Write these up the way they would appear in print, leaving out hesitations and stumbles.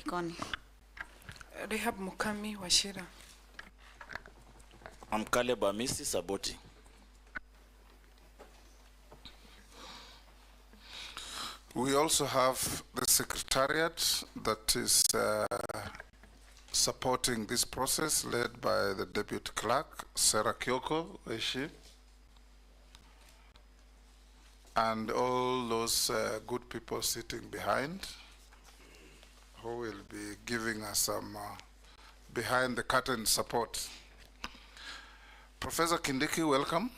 jikoni. Rehab Mukami Washira. I'm Caleb Amisi Saboti. We also have the Secretariat that is supporting this process, led by the Deputy Clerk, Sarah Kyoko, is she? And all those good people sitting behind who will be giving us some behind the curtain support. Professor Kindiki, welcome.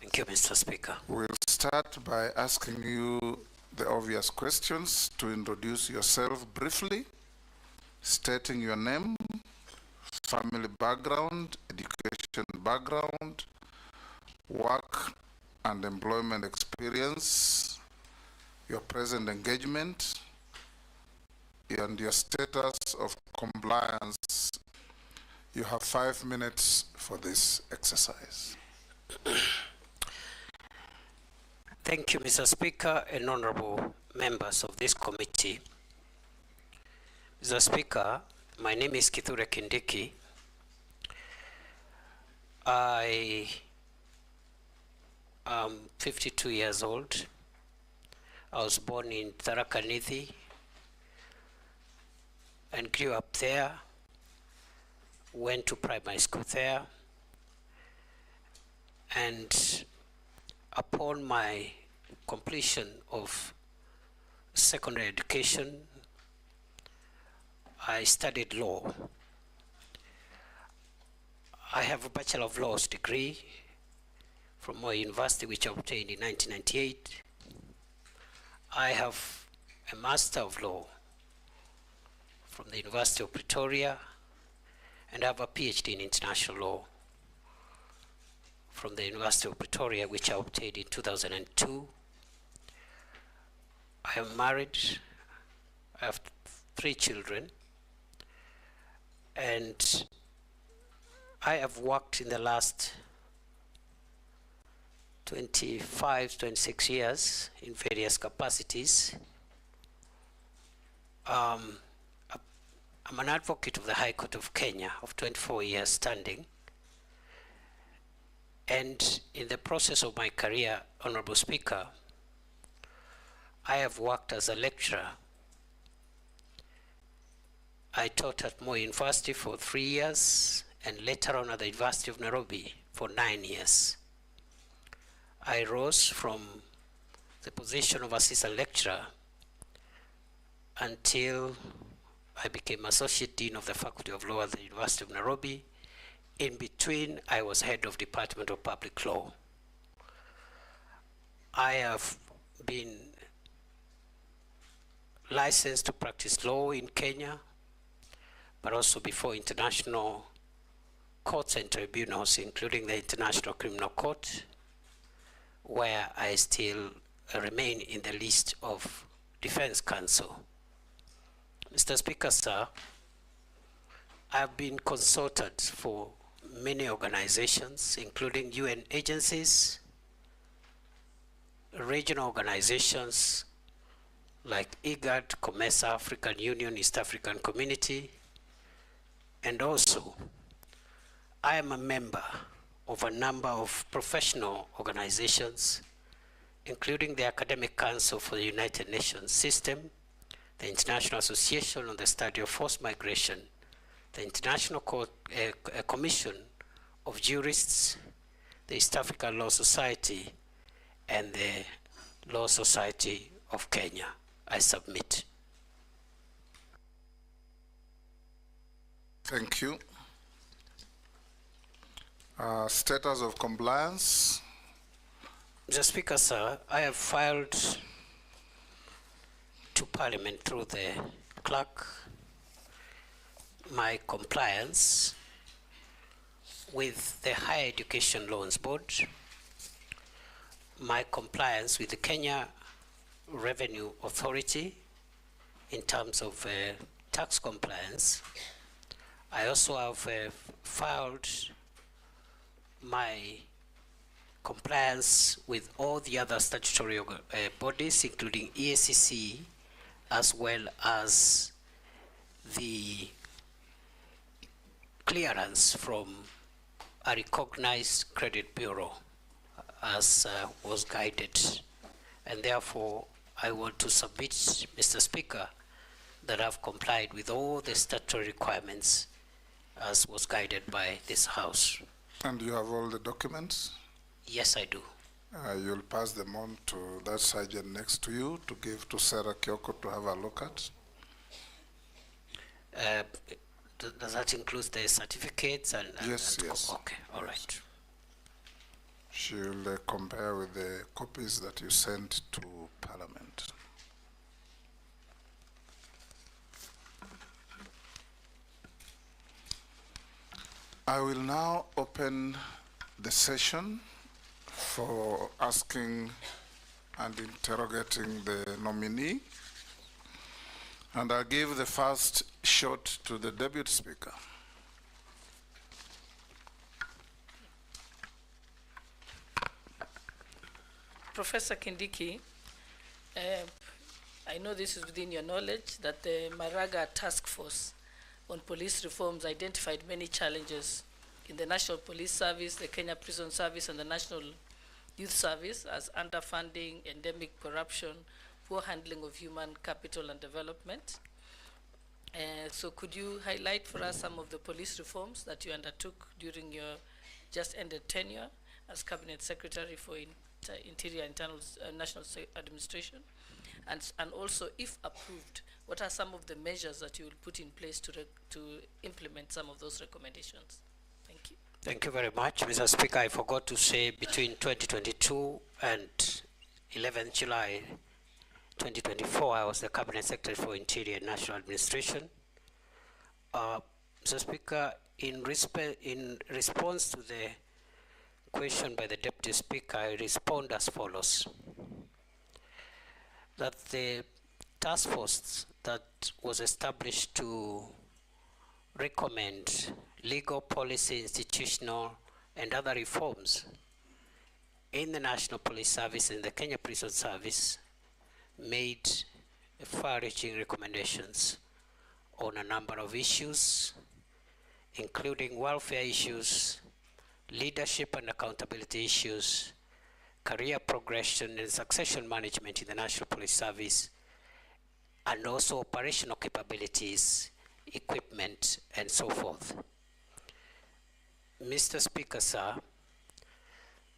Thank you, Mr. Speaker. We'll start by asking you the obvious questions to introduce yourself briefly, stating your name, family background, education background, work and employment experience, your present engagement, and your status of compliance. You have 5 minutes for this exercise. Thank you, Mr. Speaker and honorable members of this committee. Mr. Speaker, my name is Kithure Kindiki. I am 52 years old. I was born in Tharaka Nithi and grew up there, went to primary school there, and upon my completion of secondary education, I studied law. I have a Bachelor of Laws degree from Moi University, which I obtained in 1998. I have a Master of Law from the University of Pretoria, and I have a PhD in International Law from the University of Pretoria, which I obtained in 2002. I am married, I have 3 children, and I have worked in the last 26 years in various capacities. I'm an advocate of the High Court of Kenya of 24 years standing. And in the process of my career, Honorable Speaker, I have worked as a lecturer. I taught at Moi University for 3 years, and later on at the University of Nairobi for 9 years. I rose from the position of assistant lecturer until I became Associate Dean of the Faculty of Law at the University of Nairobi. In between, I was head of Department of Public Law. I have been licensed to practice law in Kenya, but also before international courts and tribunals, including the International Criminal Court, where I still remain in the list of Defense Counsel. Mr. Speaker, sir, I've been consulted for many organizations, including UN agencies, regional organizations like IGAD, COMESA, African Union, East African Community, and also I am a member of a number of professional organizations, including the Academic Council for the United Nations System, the International Association on the Study of Forced Migration, the International Commission of Jurists, the East African Law Society, and the Law Society of Kenya. I submit. Thank you. Status of compliance. Mr. Speaker, sir, I have filed to Parliament through the clerk my compliance with the Higher Education Loans Board, my compliance with the Kenya Revenue Authority in terms of tax compliance. I also have filed my compliance with all the other statutory bodies, including EACC, as well as the clearance from a recognized credit bureau as was guided. And therefore, I want to submit, Mr. Speaker, that I've complied with all the statutory requirements as was guided by this House. And you have all the documents? Yes, I do. You'll pass them on to that sergeant next to you to give to Sarah Kyoko to have a look at? Does that include the certificates and Yes, yes. Okay, all right. She'll compare with the copies that you sent to Parliament. I will now open the session for asking and interrogating the nominee. And I'll give the first shot to the Deputy Speaker. Professor Kindiki, I know this is within your knowledge that the Maraga Task Force on Police Reforms identified many challenges in the National Police Service, the Kenya Prison Service, and the National Youth Service as underfunding, endemic corruption, poor handling of human capital and development. So could you highlight for us some of the police reforms that you undertook during your just ended tenure as Cabinet Secretary for Interior, Internal, National Administration? And also, if approved, what are some of the measures that you will put in place to implement some of those recommendations? Thank you. Thank you very much, Mr. Speaker. I forgot to say between 2022 and 11th July 2024, I was the Cabinet Secretary for Interior and National Administration. Mr. Speaker, in response to the question by the Deputy Speaker, I respond as follows. That the task force that was established to recommend legal, policy, institutional, and other reforms in the National Police Service and the Kenya Prison Service made far-reaching recommendations on a number of issues, including welfare issues, leadership and accountability issues, career progression and succession management in the National Police Service, and also operational capabilities, equipment, and so forth. Mr. Speaker, sir,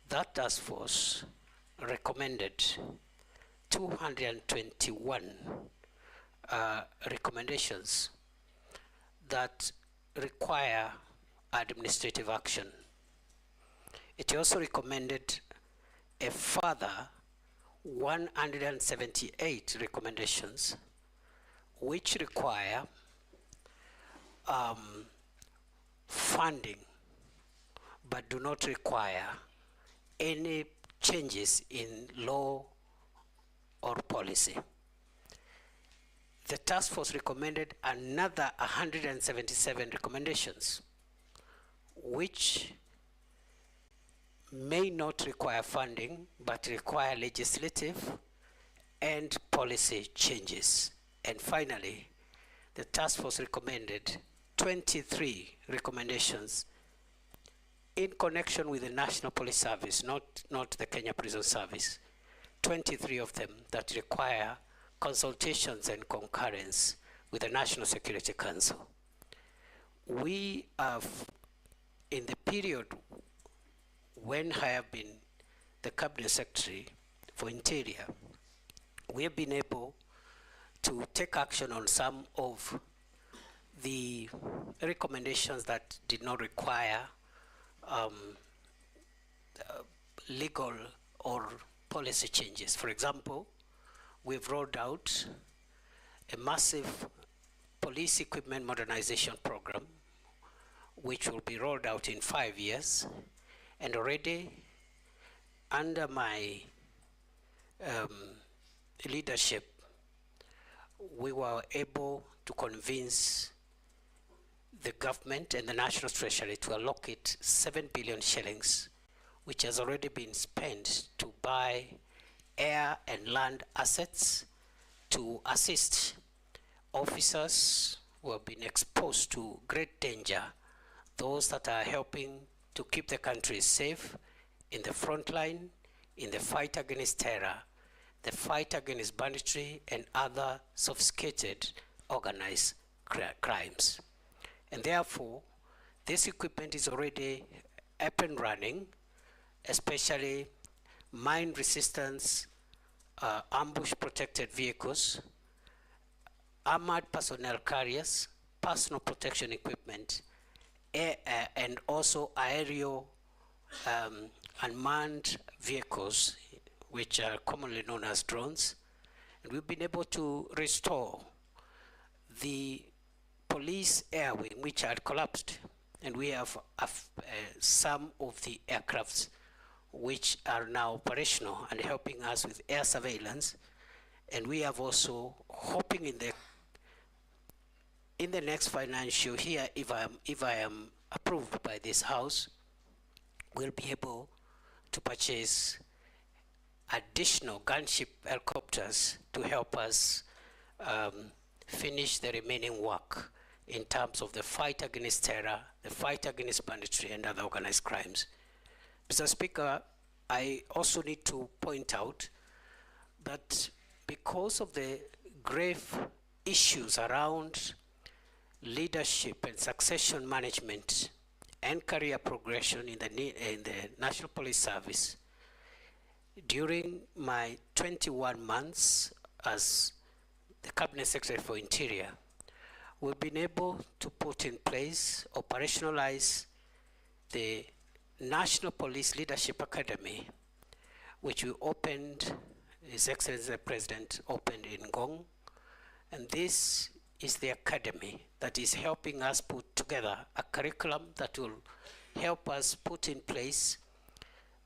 that task force recommended 221 recommendations that require administrative action. It also recommended a further 178 recommendations which require funding but do not require any changes in law or policy. The task force recommended another 177 recommendations which may not require funding but require legislative and policy changes. And finally, the task force recommended 23 recommendations in connection with the National Police Service, not the Kenya Prison Service. 23 of them that require consultations and concurrence with the National Security Council. We have, in the period when I have been the Cabinet Secretary for Interior, we have been able to take action on some of the recommendations that did not require legal or policy changes. For example, we've rolled out a massive police equipment modernization program, which will be rolled out in 5 years. And already, under my leadership, we were able to convince the government and the National Treasury to allocate 7 billion shillings, which has already been spent to buy air and land assets to assist officers who have been exposed to great danger, those that are helping to keep the country safe in the front line, in the fight against terror, the fight against banditry and other sophisticated organized crimes. And therefore, this equipment is already up and running, especially mine resistance, ambush protected vehicles, armored personnel carriers, personal protection equipment, and also aerial unmanned vehicles, which are commonly known as drones. And we've been able to restore the police air wing, which had collapsed. And we have some of the aircrafts which are now operational and helping us with air surveillance. And we have also hoping in the next financial year, if I am approved by this House, we'll be able to purchase additional gunship helicopters to help us finish the remaining work in terms of the fight against terror, the fight against banditry and other organized crimes. Mr. Speaker, I also need to point out that because of the grave issues around leadership and succession management and career progression in the National Police Service, during my 21 months as the Cabinet Secretary for Interior, we've been able to put in place, operationalize the National Police Leadership Academy, which we opened, His Excellency the President opened in Ngong. And this is the academy that is helping us put together a curriculum that will help us put in place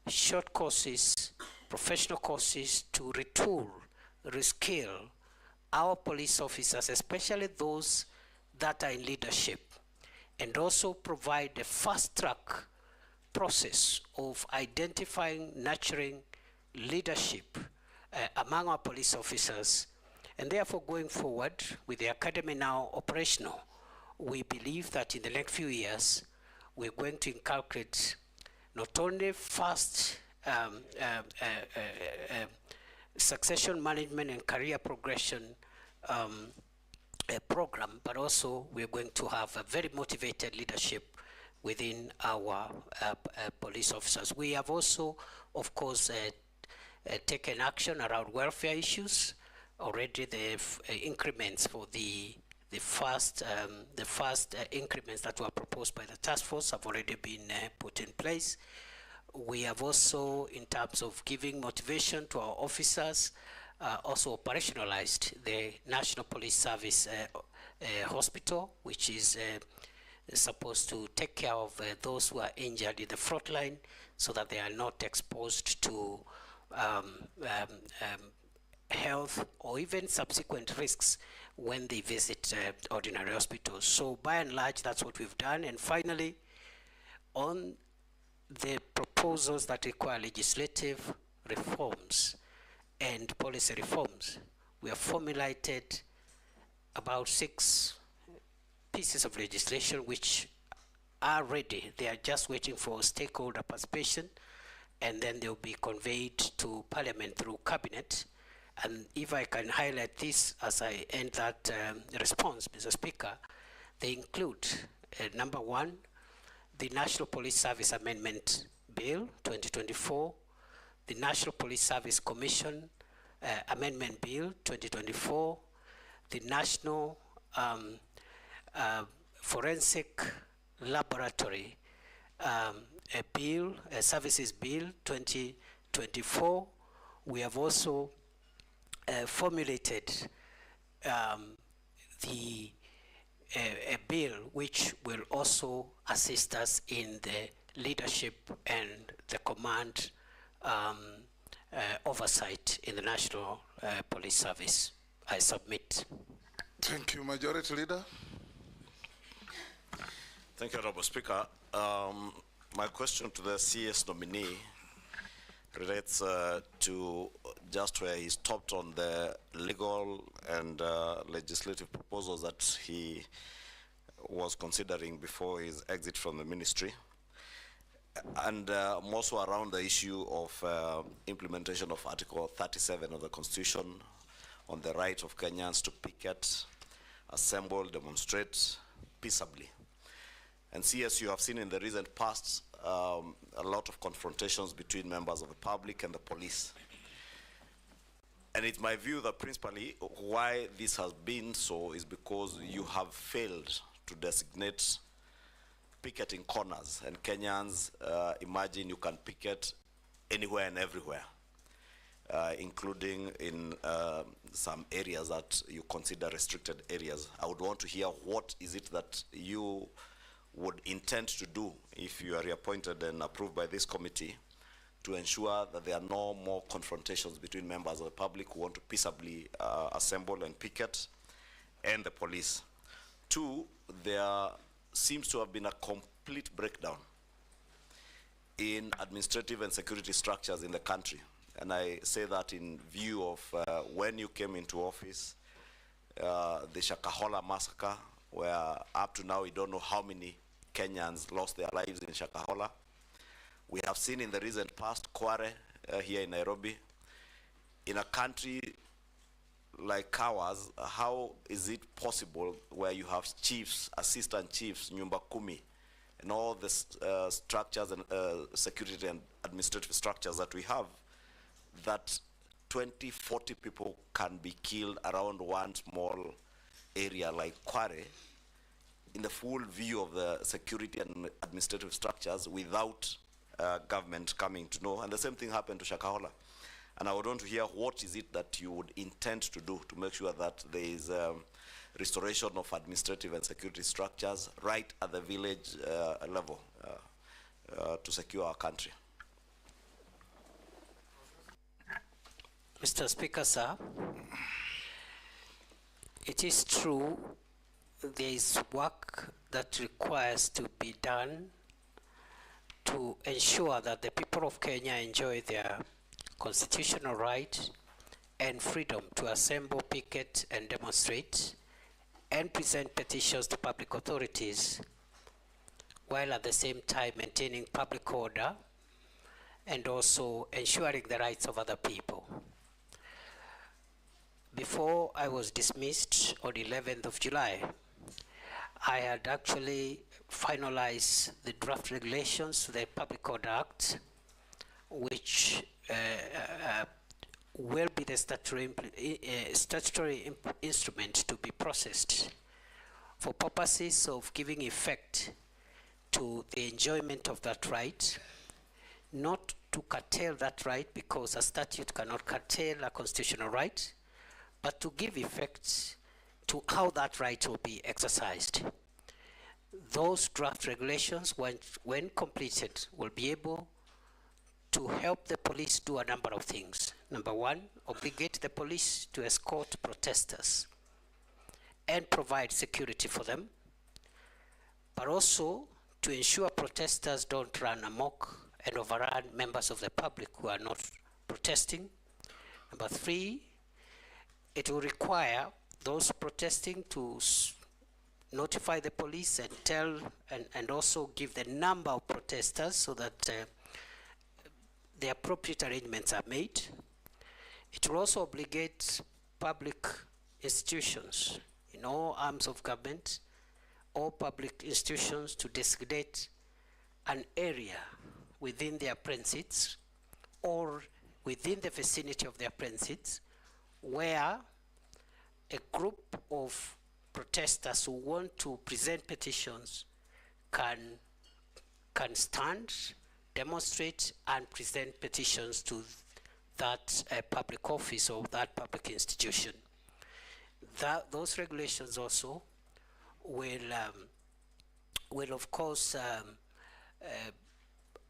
short courses, professional courses to retool, reskill our police officers, especially those that are in leadership, and also provide a fast-track process of identifying, nurturing leadership among our police officers. And therefore, going forward, with the academy now operational, we believe that in the next few years, we're going to inculcate not only fast succession management and career progression program, but also we're going to have a very motivated leadership within our police officers. We have also, of course, taken action around welfare issues. Already the increments for the first increments that were proposed by the task force have already been put in place. We have also, in terms of giving motivation to our officers, also operationalized the National Police Service Hospital, which is supposed to take care of those who are injured in the front line so that they are not exposed to health or even subsequent risks when they visit ordinary hospitals. So by and large, that's what we've done. And finally, on the proposals that require legislative reforms and policy reforms, we have formulated about 6 pieces of legislation which are ready. They are just waiting for stakeholder participation, and then they'll be conveyed to Parliament through Cabinet. And if I can highlight this as I end that response, Mr. Speaker, they include, number 1, the National Police Service Amendment Bill 2024, the National Police Service Commission Amendment Bill 2024, the National Forensic Laboratory Services Bill 2024. We have also formulated a bill which will also assist us in the leadership and the command oversight in the National Police Service. I submit. Thank you, Majority Leader. Thank you, Honorable Speaker. My question to the CS nominee relates to just where he stopped on the legal and legislative proposals that he was considering before his exit from the ministry, and more so around the issue of implementation of Article 37 of the Constitution on the right of Kenyans to picket, assemble, demonstrate peaceably. And see, as you have seen in the recent past, a lot of confrontations between members of the public and the police. And it's my view that principally why this has been so is because you have failed to designate picketing corners, and Kenyans imagine you can picket anywhere and everywhere, including in some areas that you consider restricted areas. I would want to hear what is it that you would intend to do if you are reappointed and approved by this committee to ensure that there are no more confrontations between members of the public who want to peaceably assemble and picket and the police. Two, there seems to have been a complete breakdown in administrative and security structures in the country. And I say that in view of when you came into office, the Shakahola massacre, where up to now we don't know how many Kenyans lost their lives in Shakahola. We have seen in the recent past Kware here in Nairobi. In a country like ours, how is it possible where you have chiefs, assistant chiefs, nyumba kumi, and all the structures and security and administrative structures that we have, that 20, 40 people can be killed around one small area like Kware, in the full view of the security and administrative structures without government coming to know. And the same thing happened to Shakahola. And I would want to hear what is it that you would intend to do to make sure that there is restoration of administrative and security structures right at the village level to secure our country. Mr. Speaker, sir, it is true there is work that requires to be done to ensure that the people of Kenya enjoy their constitutional right and freedom to assemble, picket, and demonstrate, and present petitions to public authorities, while at the same time maintaining public order and also ensuring the rights of other people. Before I was dismissed on 11th of July, I had actually finalized the draft regulations to the Public Order Act, which will be the statutory instrument to be processed for purposes of giving effect to the enjoyment of that right, not to curtail that right, because a statute cannot curtail a constitutional right, but to give effect to how that right will be exercised. Those draft regulations, when completed, will be able to help the police do a number of things. Number one, obligate the police to escort protesters and provide security for them, but also to ensure protesters don't run amok and overrun members of the public who are not protesting. Number three, it will require those protesting to notify the police and tell and also give the number of protesters so that the appropriate arrangements are made. It will also obligate public institutions in all arms of government, all public institutions, to designate an area within their premises or within the vicinity of their premises where a group of protesters who want to present petitions can stand, demonstrate, and present petitions to that public office or that public institution. Those regulations also will of course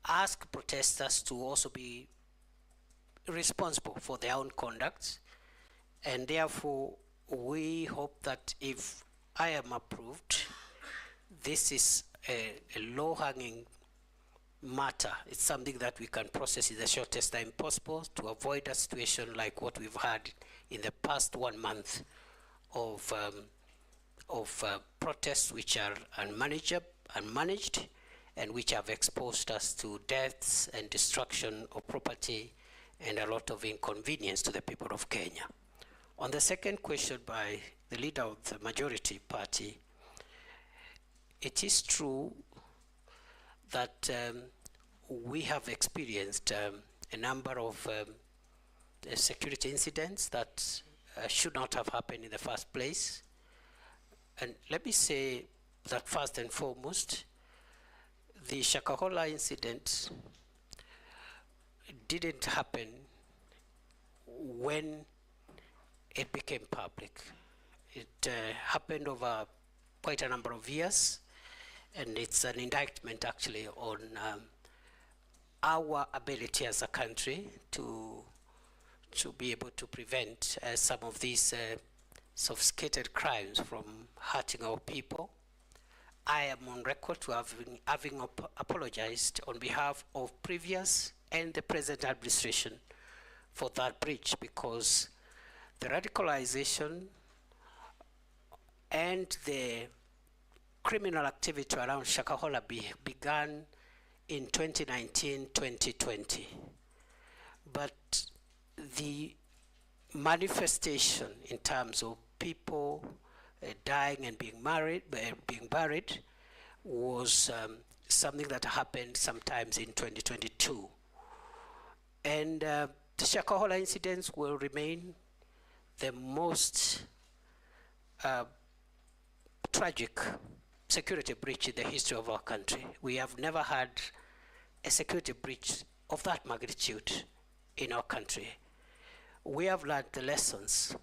ask protesters to also be responsible for their own conduct, and therefore we hope that if I am approved, this is a low-hanging matter. It's something that we can process in the shortest time possible to avoid a situation like what we've had in the past 1 month of protests which are unmanaged and which have exposed us to deaths and destruction of property and a lot of inconvenience to the people of Kenya. On the second question by the leader of the majority party, it is true that we have experienced a number of security incidents that should not have happened in the first place. And let me say that first and foremost, the Shakahola incident didn't happen when it became public. It happened over quite a number of years, and it's an indictment actually on our ability as a country to be able to prevent some of these sophisticated crimes from hurting our people. I am on record to having apologized on behalf of previous and the present administration for that breach, because the radicalization and the criminal activity around Shakahola began in 2019-2020. But the manifestation in terms of people dying and being buried was something that happened sometimes in 2022. And the Shakahola incidents will remain the most tragic security breach in the history of our country. We have never had a security breach of that magnitude in our country. We have learned the lessons.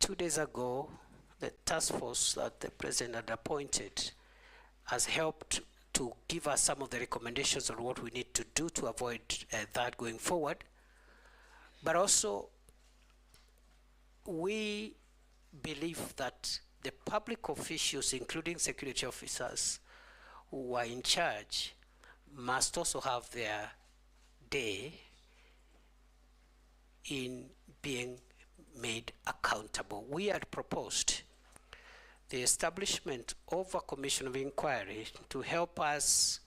2 days ago, the task force that the president had appointed has helped to give us some of the recommendations on what we need to do to avoid that going forward. But also, we believe that the public officials, including security officers who are in charge, must also have their day in being made accountable. We had proposed the establishment of a commission of inquiry to help us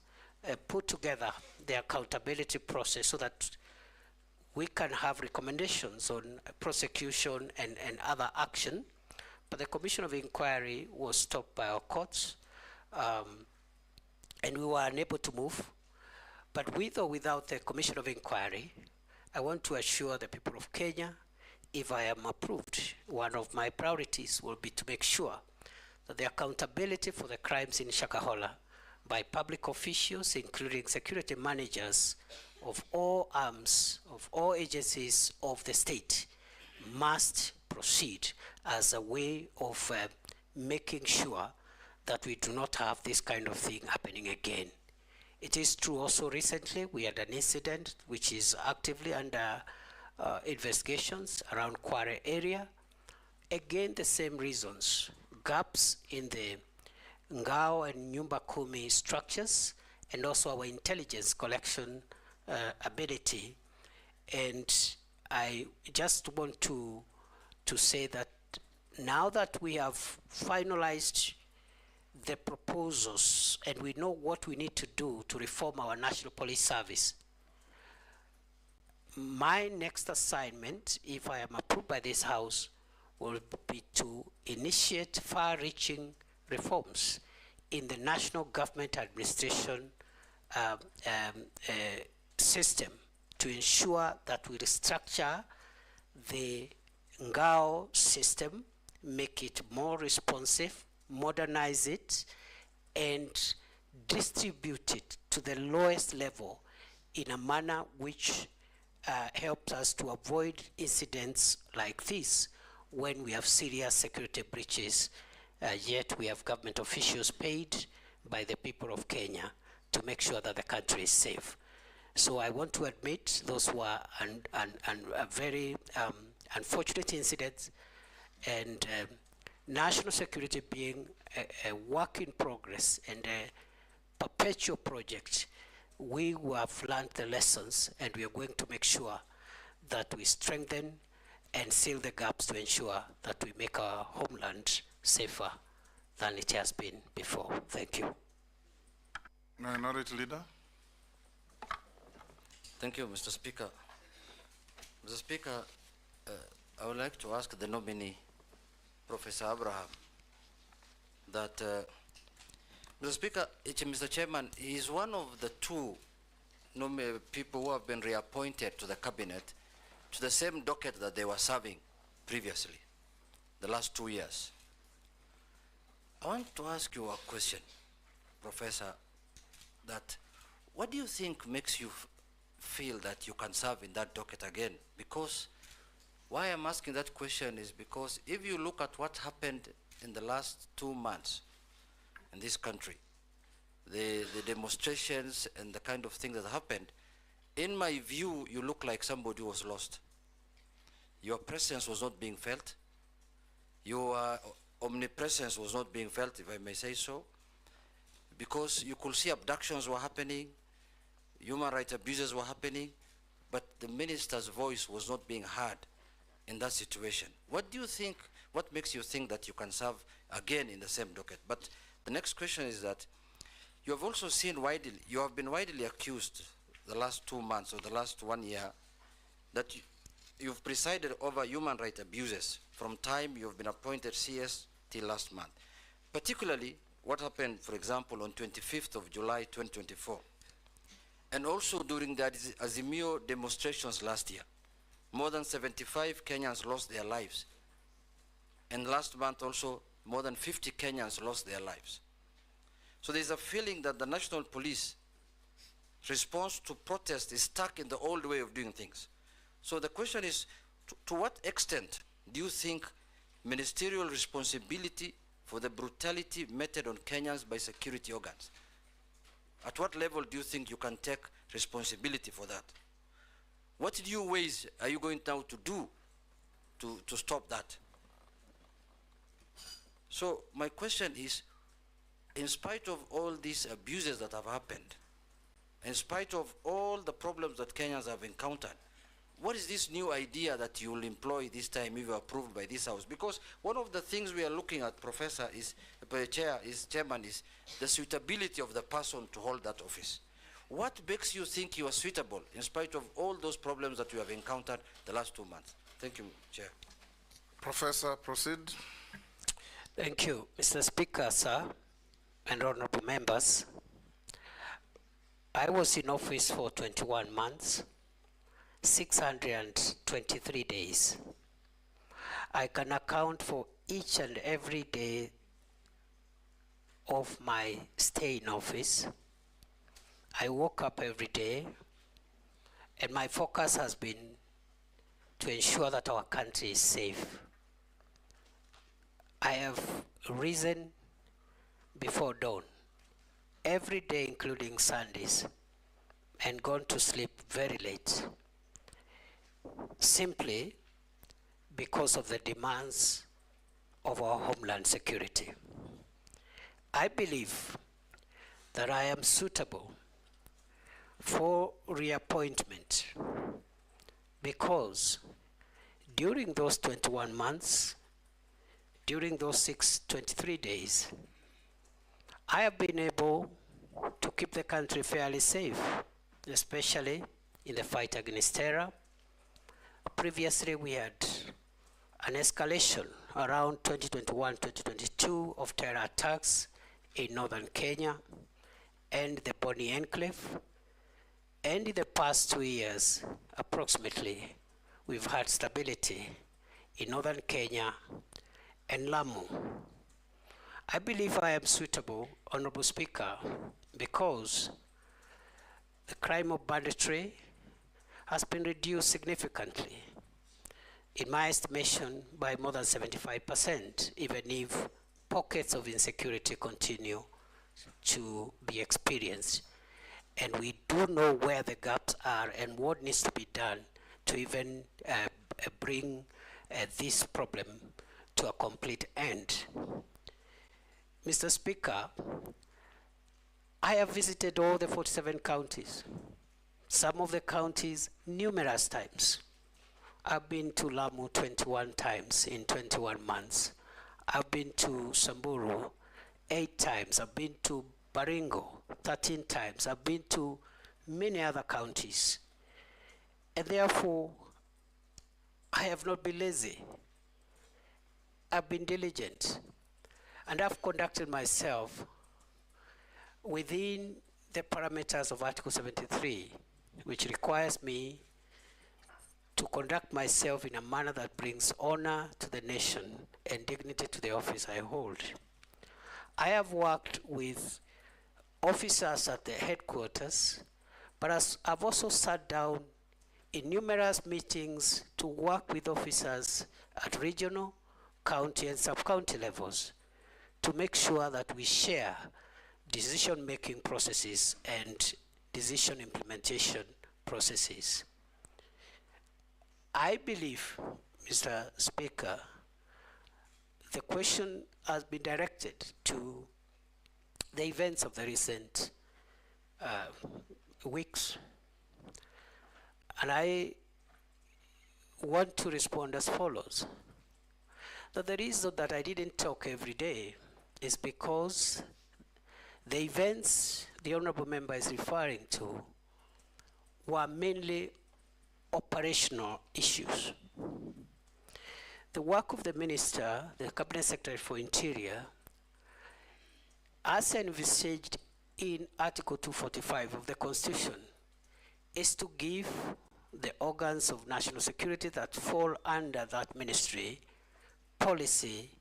put together the accountability process so that we can have recommendations on prosecution and other action. But the commission of inquiry was stopped by our courts, and we were unable to move. But with or without the commission of inquiry, I want to assure the people of Kenya, if I am approved, one of my priorities will be to make sure that the accountability for the crimes in Shakahola by public officials, including security managers of all arms, of all agencies of the state, must proceed as a way of making sure that we do not have this kind of thing happening again. It is true also recently we had an incident which is actively under investigations around Kware area. Again, the same reasons, gaps in the Ngao and Nyumba Kumi structures, and also our intelligence collection ability. And I just want to say that now that we have finalized the proposals and we know what we need to do to reform our National Police Service, my next assignment, if I am approved by this House, will be to initiate far-reaching reforms in the national government administration system to ensure that we restructure the Ngao system, make it more responsive, modernize it, and distribute it to the lowest level in a manner which helps us to avoid incidents like this when we have serious security breaches, yet we have government officials paid by the people of Kenya to make sure that the country is safe. So I want to admit those were very unfortunate incidents, and national security being a work in progress and a perpetual project, we have learned the lessons, and we are going to make sure that we strengthen and seal the gaps to ensure that we make our homeland safer than it has been before. Thank you. Minority Leader. Thank you, Mr. Speaker. Mr. Speaker, I would like to ask the nominee, Professor Abraham, that, Mr. Speaker, Mr. Chairman, he is one of the two people who have been reappointed to the cabinet to the same docket that they were serving previously, the last 2 years. I want to ask you a question, Professor, that what do you think makes you feel that you can serve in that docket again? Because why I'm asking that question is because if you look at what happened in the last 2 months in this country, the demonstrations and the kind of things that happened, in my view, you look like somebody who was lost. Your presence was not being felt. Your omnipresence was not being felt, if I may say so, because you could see abductions were happening, human rights abuses were happening, but the minister's voice was not being heard in that situation. What do you think, what makes you think that you can serve again in the same docket? But the next question is that you have also seen widely, you have been widely accused the last 2 months or the last 1 year that you've presided over human rights abuses from time you've been appointed CS till last month. Particularly what happened, for example, on 25th of July 2024. And also during the Azimio demonstrations last year. More than 75 Kenyans lost their lives. And last month also, more than 50 Kenyans lost their lives. So there's a feeling that the national police response to protest is stuck in the old way of doing things. So the question is, to what extent do you think ministerial responsibility for the brutality meted on Kenyans by security organs? At what level do you think you can take responsibility for that? What new ways are you going now to do to stop that? So my question is, in spite of all these abuses that have happened, in spite of all the problems that Kenyans have encountered, what is this new idea that you will employ this time if you are approved by this House? Because one of the things we are looking at, Professor, Chairman, is the suitability of the person to hold that office. What makes you think you are suitable in spite of all those problems that you have encountered the last 2 months? Thank you, Chair. Professor, proceed. Thank you, Mr. Speaker, sir, and honorable members. I was in office for 21 months, 623 days. I can account for each and every day of my stay in office. I woke up every day, and my focus has been to ensure that our country is safe. I have risen before dawn every day, including Sundays, and gone to sleep very late, simply because of the demands of our homeland security. I believe that I am suitable for reappointment because during those 21 months, during those 623 days, I have been able to keep the country fairly safe, especially in the fight against terror. Previously, we had an escalation around 2021-2022 of terror attacks in northern Kenya and the Boni Enclave. And in the past 2 years, approximately, we've had stability in northern Kenya and Lamu. I believe I am suitable, Honorable Speaker, because the crime of banditry has been reduced significantly, in my estimation, by more than 75%, even if pockets of insecurity continue to be experienced. And we do know where the gaps are and what needs to be done to even bring this problem to a complete end. Mr. Speaker, I have visited all the 47 counties, some of the counties numerous times. I've been to Lamu 21 times in 21 months. I've been to Samburu 8 times. I've been to Baringo 13 times. I've been to many other counties. And therefore, I have not been lazy. I've been diligent. And I've conducted myself within the parameters of Article 73, which requires me to conduct myself in a manner that brings honor to the nation and dignity to the office I hold. I have worked with officers at the headquarters, but I've also sat down in numerous meetings to work with officers at regional, county, and sub-county levels to make sure that we share decision-making processes and decision implementation processes. I believe, Mr. Speaker, the question has been directed to the events of the recent weeks. And I want to respond as follows. That the reason that I didn't talk every day is because the events the Honorable Member is referring to were mainly operational issues. The work of the Minister, the Cabinet Secretary for Interior, as envisaged in Article 245 of the Constitution, is to give the organs of national security that fall under that ministry policy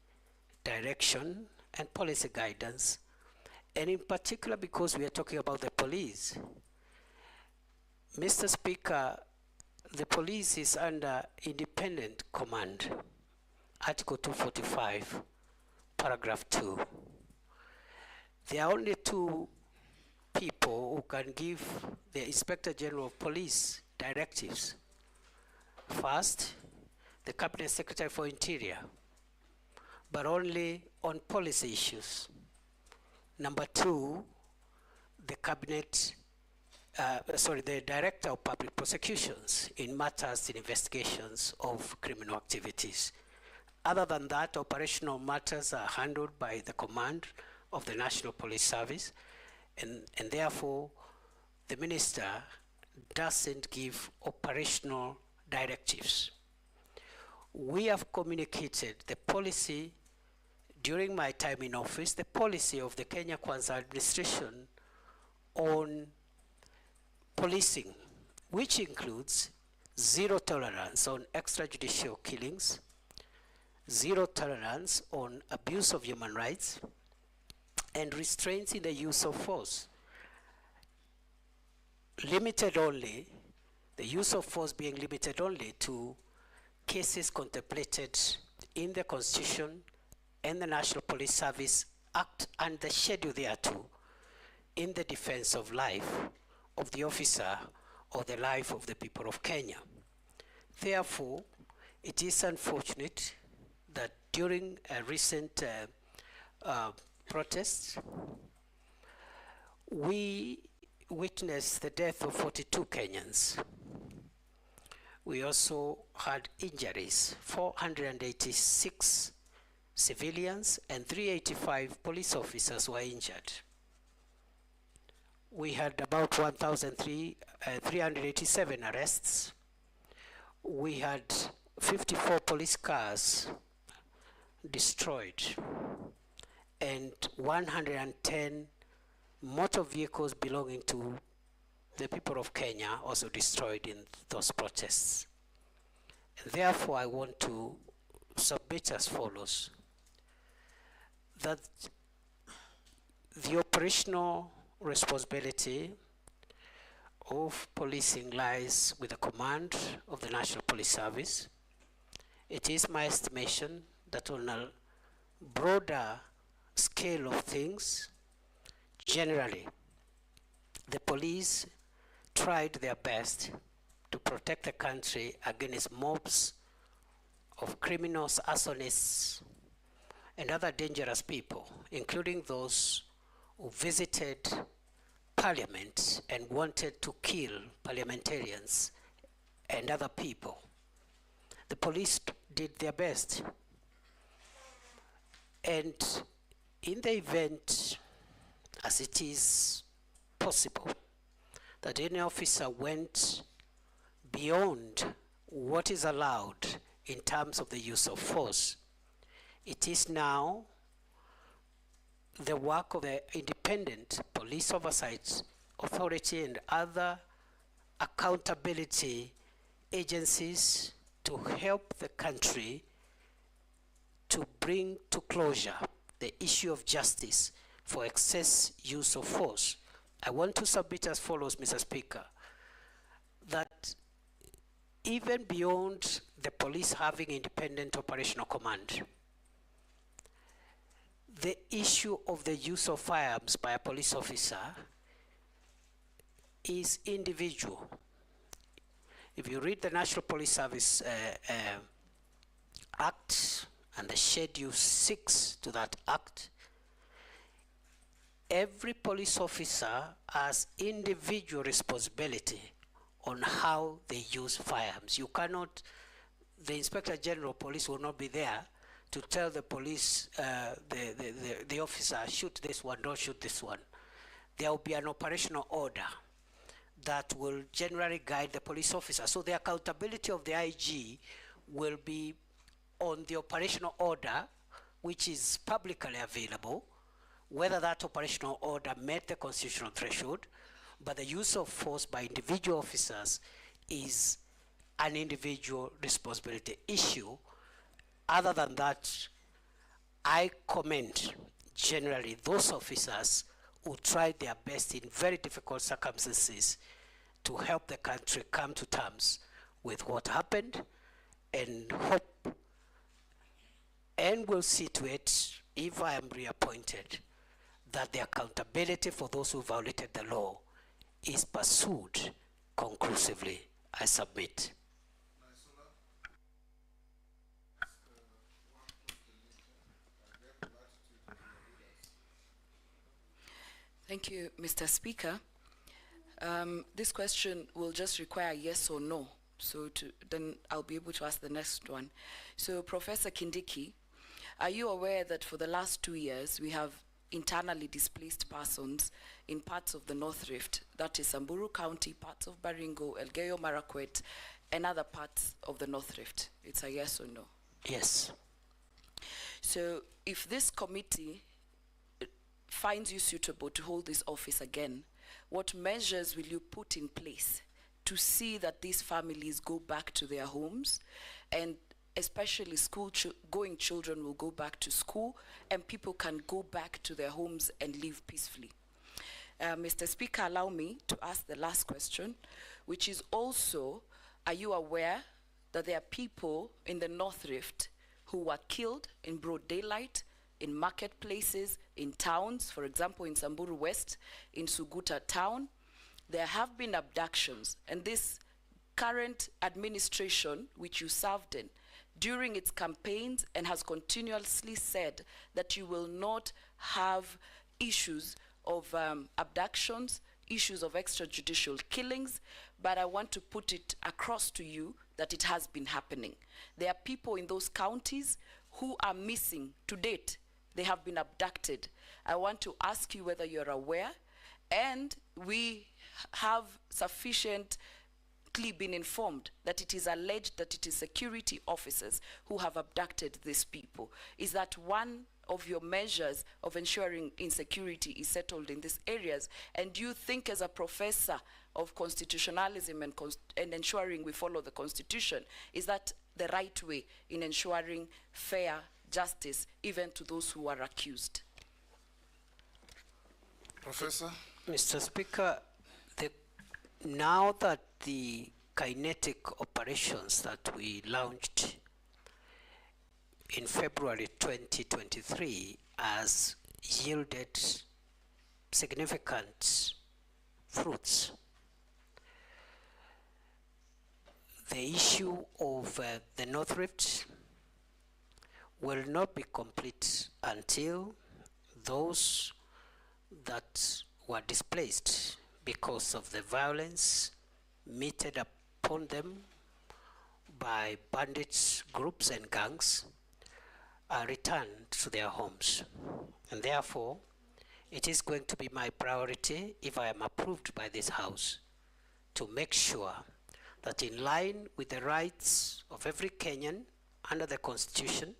direction and policy guidance, and in particular because we are talking about the police. Mr. Speaker, the police is under independent command, Article 245, paragraph 2. There are only two people who can give the Inspector General of Police directives. First, the Cabinet Secretary for Interior, but only on policy issues. Number two, the the Director of Public Prosecutions in matters in investigations of criminal activities. Other than that, operational matters are handled by the command of the National Police Service, and therefore the Minister doesn't give operational directives. We have communicated the policy during my time in office, the policy of the Kenya Kwanza administration on policing, which includes zero tolerance on extrajudicial killings, zero tolerance on abuse of human rights, and restraints in the use of force. Limited only, the use of force being limited only to cases contemplated in the Constitution and the National Police Service Act and the schedule thereto in the defense of life of the officer or the life of the people of Kenya. Therefore, it is unfortunate that during a recent protests, we witnessed the death of 42 Kenyans. We also had injuries, 486 civilians and 385 police officers were injured. We had about 1,387 arrests. We had 54 police cars destroyed and 110 motor vehicles belonging to the people of Kenya also destroyed in those protests. And therefore, I want to submit as follows, that the operational responsibility of policing lies with the command of the National Police Service. It is my estimation that on a broader scale of things, generally, the police tried their best to protect the country against mobs of criminals, arsonists, and other dangerous people, including those who visited parliament and wanted to kill parliamentarians and other people. The police did their best. And in the event, as it is possible, that any officer went beyond what is allowed in terms of the use of force, it is now the work of the Independent Police Oversight Authority and other accountability agencies to help the country to bring to closure the issue of justice for excess use of force. I want to submit as follows, Mr. Speaker, that even beyond the police having independent operational command, the issue of the use of firearms by a police officer is individual. If you read the National Police Service Act and the Schedule 6 to that Act, every police officer has individual responsibility on how they use firearms. You cannot, the Inspector General of Police will not be there to tell the police, the officer, shoot this one, don't shoot this one. There will be an operational order that will generally guide the police officer. So the accountability of the IG will be on the operational order, which is publicly available, whether that operational order met the constitutional threshold, but the use of force by individual officers is an individual responsibility issue. Other than that, I commend generally those officers who tried their best in very difficult circumstances to help the country come to terms with what happened, and hope and will see to it, if I am reappointed, that the accountability for those who violated the law is pursued conclusively. I submit. Thank you, Mr. Speaker. This question will just require yes or no. So then I'll be able to ask the next one. So Professor Kindiki, are you aware that for the last 2 years, we have internally displaced persons in parts of the North Rift, that is Samburu County, parts of Baringo, Elgeyo Marakwet, and other parts of the North Rift? It's a yes or no? Yes. So if this committee finds you suitable to hold this office again, what measures will you put in place to see that these families go back to their homes, and especially going children will go back to school and people can go back to their homes and live peacefully? Mr. Speaker, allow me to ask the last question, which is also, are you aware that there are people in the North Rift who were killed in broad daylight, in marketplaces, in towns, for example, in Samburu West, in Suguta town? There have been abductions, and this current administration, which you served in, during its campaigns and has continuously said that you will not have issues of abductions, issues of extrajudicial killings, but I want to put it across to you that it has been happening. There are people in those counties who are missing to date. They have been abducted. I want to ask you whether you're aware, and we have sufficiently been informed that it is alleged that it is security officers who have abducted these people. Is that one of your measures of ensuring insecurity is settled in these areas? And do you think, as a professor of constitutionalism and ensuring we follow the Constitution, is that the right way in ensuring fair justice even to those who are accused? Professor? Mr. Speaker, now that the kinetic operations that we launched in February 2023 has yielded significant fruits, the issue of the North Rift will not be complete until those that were displaced because of the violence meted upon them by bandits, groups and gangs, are returned to their homes. And therefore, it is going to be my priority, if I am approved by this House, to make sure that in line with the rights of every Kenyan under the Constitution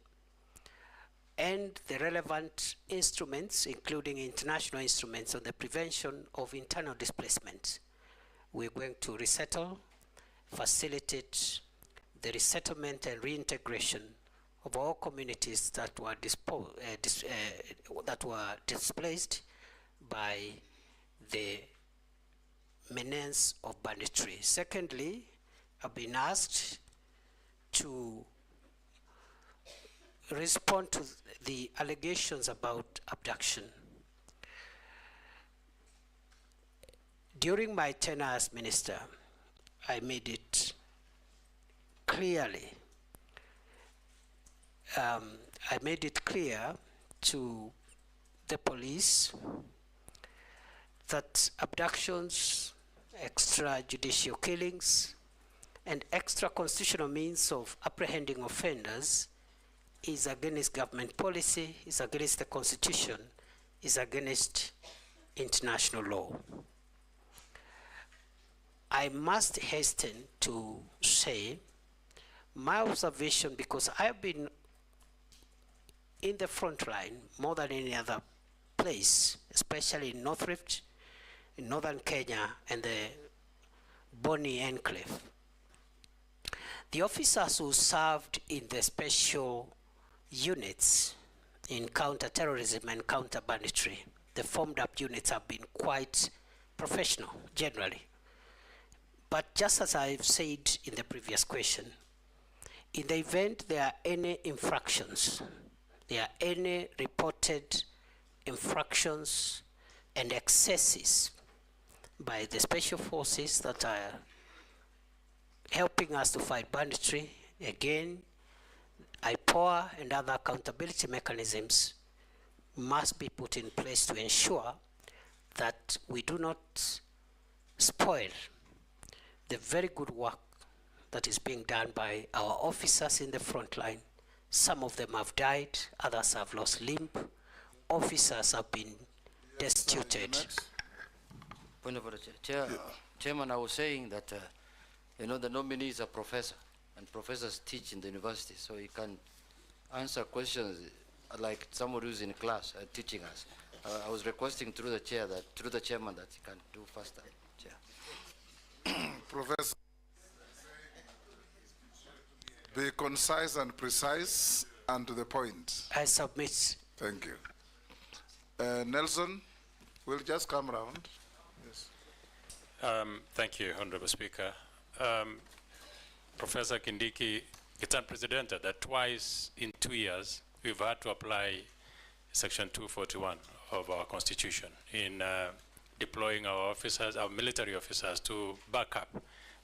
and the relevant instruments, including international instruments on the prevention of internal displacement, we're going to resettle, facilitate the resettlement and reintegration of all communities that were displaced by the menace of banditry. Secondly, I've been asked to respond to the allegations about abduction. During my tenure as minister, I made it clearly, I made it clear to the police that abductions, extrajudicial killings, and extra constitutional means of apprehending offenders is against government policy, is against the Constitution, is against international law. I must hasten to say my observation, because I've been in the front line more than any other place, especially in North Rift, in northern Kenya and the Boni Enclave. The officers who served in the special units in counter-terrorism and counter-banditry, the formed-up units, have been quite professional, generally. But just as I've said in the previous question, in the event there are any infractions, there are any reported infractions and excesses by the special forces that are helping us to fight banditry, again, IPOA and other accountability mechanisms must be put in place to ensure that we do not spoil the very good work that is being done by our officers in the front line. Some of them have died, others have lost limb, officers have been destituted. Point of order, Chair. Chairman, I was saying that, you know, the nominee is a professor, and professors teach in the university, so he can answer questions like somebody who's in class teaching us. I was requesting through the chair that, through the chairman, that he can do faster, Chair. Professor, be concise and precise and to the point. I submit. Thank you. Nelson, we'll just come round. Yes. Thank you, Honorable Speaker. Professor Kindiki, it's unprecedented that twice in 2 years we've had to apply Section 241 of our Constitution in deploying our officers, our military officers, to back up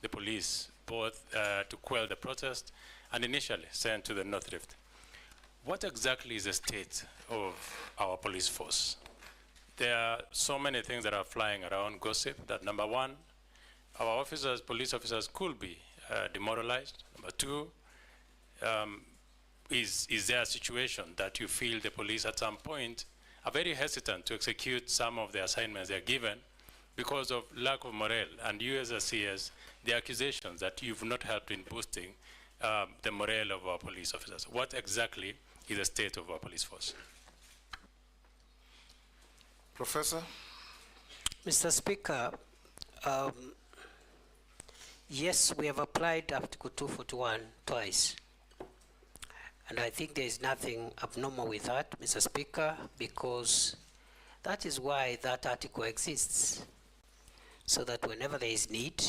the police, both to quell the protest and initially sent to the North Rift. What exactly is the state of our police force? There are so many things that are flying around, gossip, that number one, our officers, police officers could be demoralized. Number two, is there a situation that you feel the police at some point are very hesitant to execute some of the assignments they're given because of lack of morale? And you as a CS, the accusations that you've not helped in boosting the morale of our police officers. What exactly is the state of our police force? Professor? Mr. Speaker, yes, we have applied Article 241 twice. And I think there is nothing abnormal with that, Mr. Speaker, because that is why that article exists. So that whenever there is need,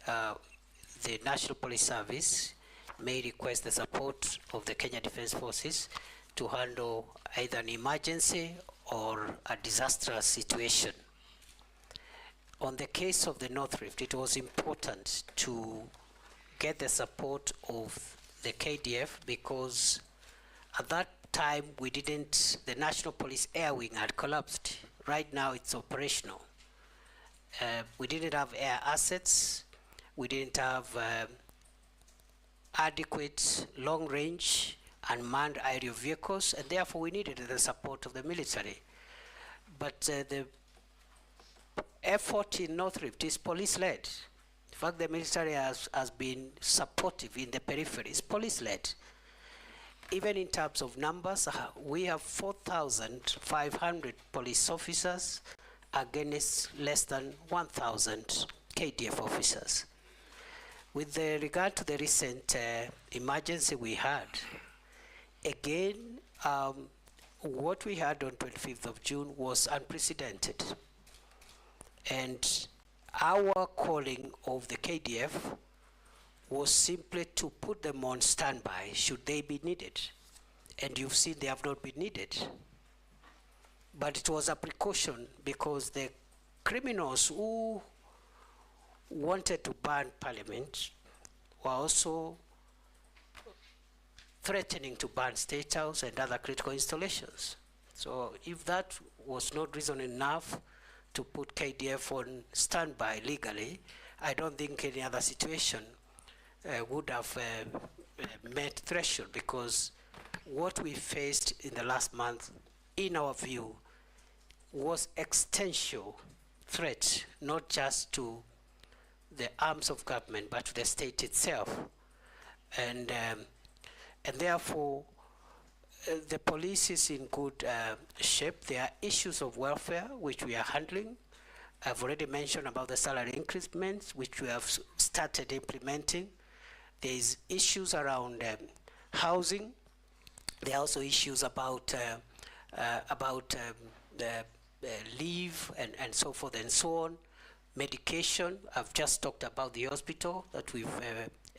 the National Police Service may request the support of the Kenya Defence Forces to handle either an emergency or a disastrous situation. On the case of the North Rift, it was important to get the support of the KDF because at that time the National Police Air Wing had collapsed right now it's operational. We didn't have air assets. We didn't have adequate long-range unmanned aerial vehicles, and therefore we needed the support of the military. But the effort in North Rift is police-led. In fact, the military has been supportive in the periphery. It's police-led. Even in terms of numbers, we have 4,500 police officers against less than 1,000 KDF officers. With regard to the recent emergency we had, again, what we had on 25th of June was unprecedented. And our calling of the KDF was simply to put them on standby should they be needed. And you've seen they have not been needed. But it was a precaution because the criminals who wanted to burn Parliament were also threatening to burn State House and other critical installations. So if that was not reason enough to put KDF on standby legally, I don't think any other situation would have met threshold, because what we faced in the last month, in our view, was existential threat, not just to the arms of government, but to the state itself. And therefore, the police is in good shape. There are issues of welfare, which we are handling. I've already mentioned about the salary increments, which we have started implementing. There is issues around housing. There are also issues about leave and so forth and so on. Medication, I've just talked about the hospital that we've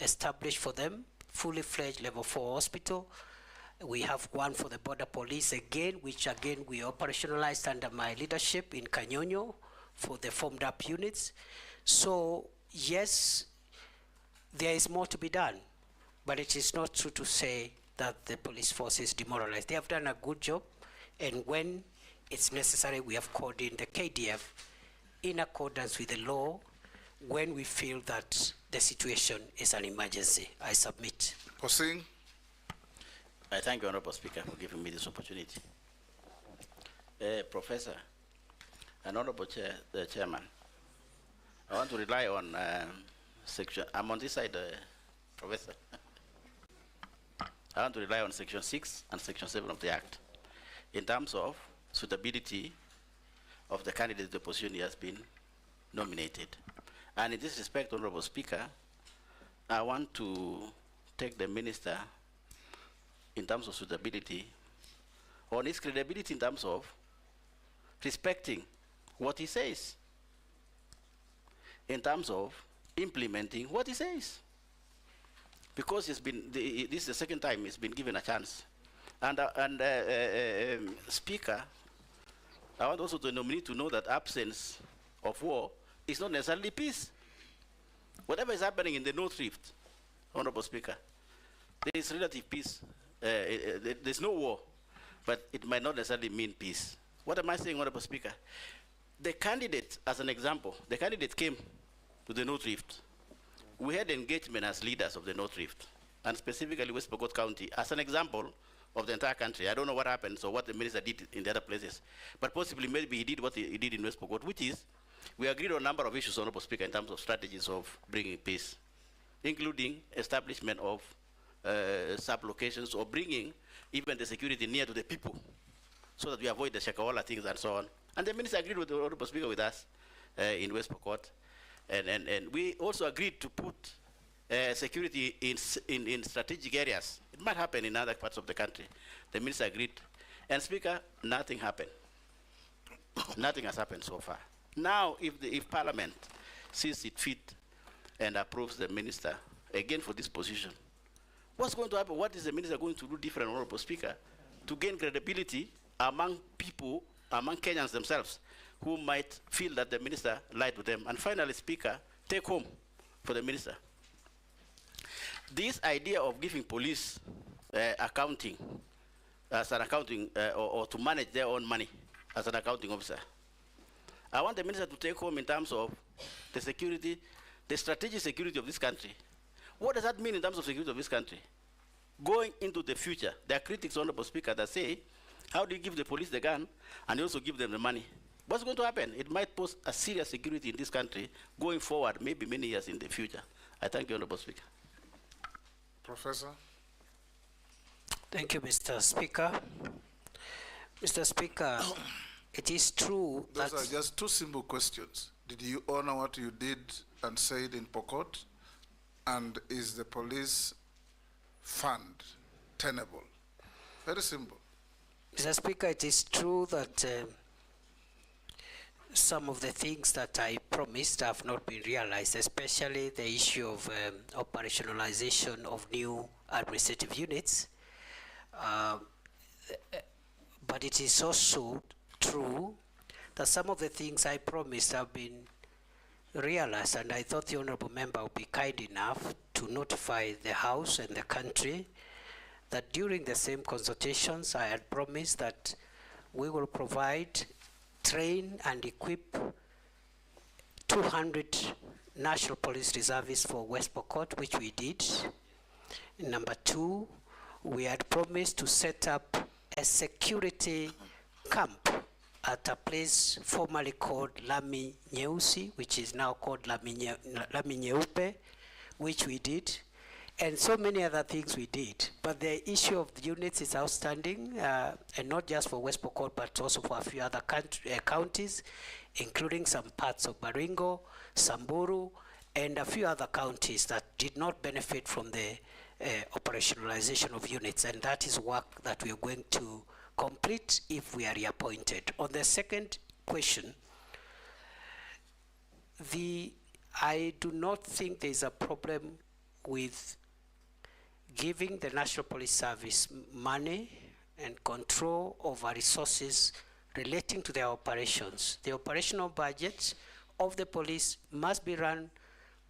established for them, fully fledged level 4 hospital. We have one for the border police again, which again we operationalized under my leadership in Kanyonyo for the formed up units. So yes, there is more to be done, but it is not true to say that the police force is demoralized. They have done a good job, and when it's necessary, we have called in the KDF in accordance with the law when we feel that the situation is an emergency. I submit. Posing. I thank you, Honorable Speaker, for giving me this opportunity. Professor, and Honorable the Chairman, I want to rely on section, I'm on this side, Professor. I want to rely on Section 6 and Section 7 of the Act in terms of suitability of the candidate the position he has been nominated. And in this respect, Honorable Speaker, I want to take the Minister in terms of suitability on his credibility in terms of respecting what he says, in terms of implementing what he says. Because it's been, this is the second time he's been given a chance. And Speaker, I want also the nominee to know that absence of war is not necessarily peace. Whatever is happening in the North Rift, Honorable Speaker, there is relative peace. There's no war, but it might not necessarily mean peace. What am I saying, Honorable Speaker? The candidate, as an example, the candidate came to the North Rift. We had engagement as leaders of the North Rift, and specifically West Pokot County, as an example of the entire country. I don't know what happened, so what the minister did in the other places, but possibly maybe he did what he did in West Pokot, which is, we agreed on a number of issues, Honorable Speaker, in terms of strategies of bringing peace, including establishment of sub-locations, or bringing even the security near to the people, so that we avoid the Shakahola things and so on. And the minister agreed with the Honorable Speaker with us in West Pokot. And we also agreed to put security in strategic areas. It might happen in other parts of the country. The minister agreed. And Speaker, nothing happened. Nothing has happened so far. Now, if Parliament sees it fit and approves the minister again for this position, what's going to happen? What is the minister going to do different, Honorable Speaker, to gain credibility among people, among Kenyans themselves, who might feel that the minister lied to them? And finally, Speaker, take home for the minister. This idea of giving police accounting, as an accounting, or to manage their own money as an accounting officer. I want the minister to take home in terms of the security, the strategic security of this country. What does that mean in terms of security of this country? Going into the future, there are critics, Honorable Speaker, that say, how do you give the police the gun and you also give them the money? What's going to happen? It might pose a serious security in this country going forward, maybe many years in the future. I thank you, Honorable Speaker. Professor? Thank you, Mr. Speaker. Mr. Speaker, it is true Those that... are just two simple questions. Did you honor what you did and said in Pokot? And is the police fund tenable? Very simple. Mr. Speaker, it is true that some of the things that I promised have not been realized, especially the issue of operationalization of new administrative units. But it is also true that some of the things I promised have been realized, and I thought the honorable member would be kind enough to notify the House and the country that during the same consultations I had promised that we will provide, train and equip 200 National Police Reservists for West Pokot, which we did. Number two, we had promised to set up a security camp at a place formerly called Lami Nyeusi, which is now called Lami Nyeupe, which we did, and so many other things we did. But the issue of the units is outstanding, and not just for West Pokot, but also for a few other counties, including some parts of Baringo, Samburu, and a few other counties that did not benefit from the operationalization of units, and that is work that we are going to complete if we are reappointed. On the second question, I do not think there is a problem with giving the National Police Service money and control over resources relating to their operations. The operational budgets of the police must be run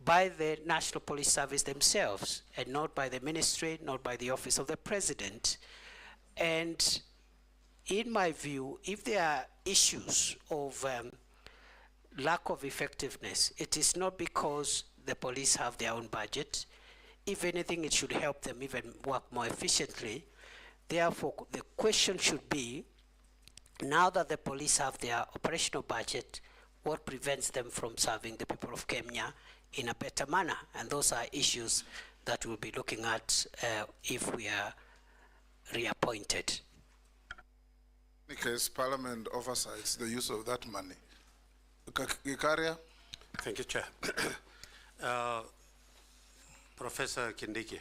by the National Police Service themselves, and not by the ministry, not by the Office of the President. And in my view, if there are issues of lack of effectiveness, it is not because the police have their own budget. If anything, it should help them even work more efficiently. Therefore, the question should be, now that the police have their operational budget, what prevents them from serving the people of Kenya in a better manner? And those are issues that we'll be looking at if we are reappointed. In any case, Parliament oversights the use of that money. Gikaria? Thank you, Chair. Professor Kindiki,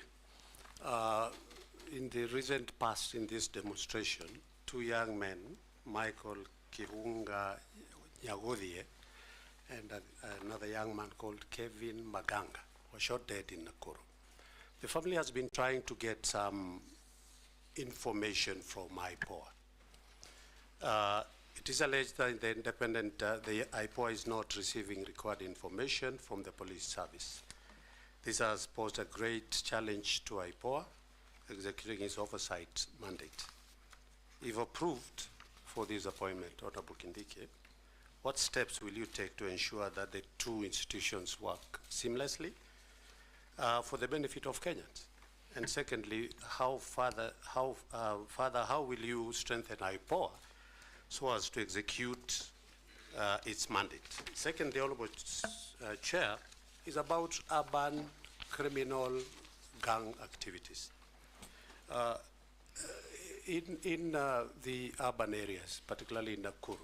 in the recent past in this demonstration, two young men, Michael Kihunga Nyagodhie and another young man called Kevin Maganga, were shot dead in Nakuru. The family has been trying to get some information from IPOA. It is alleged that the IPOA is not receiving required information from the police service. This has posed a great challenge to IPOA executing its oversight mandate. If approved for this appointment, Honorable Kindiki, what steps will you take to ensure that the two institutions work seamlessly for the benefit of Kenyans? And secondly, how will you strengthen IPOA so as to execute its mandate? Second, the Honorable Chair, is about urban criminal gang activities. In the urban areas, particularly in Nakuru,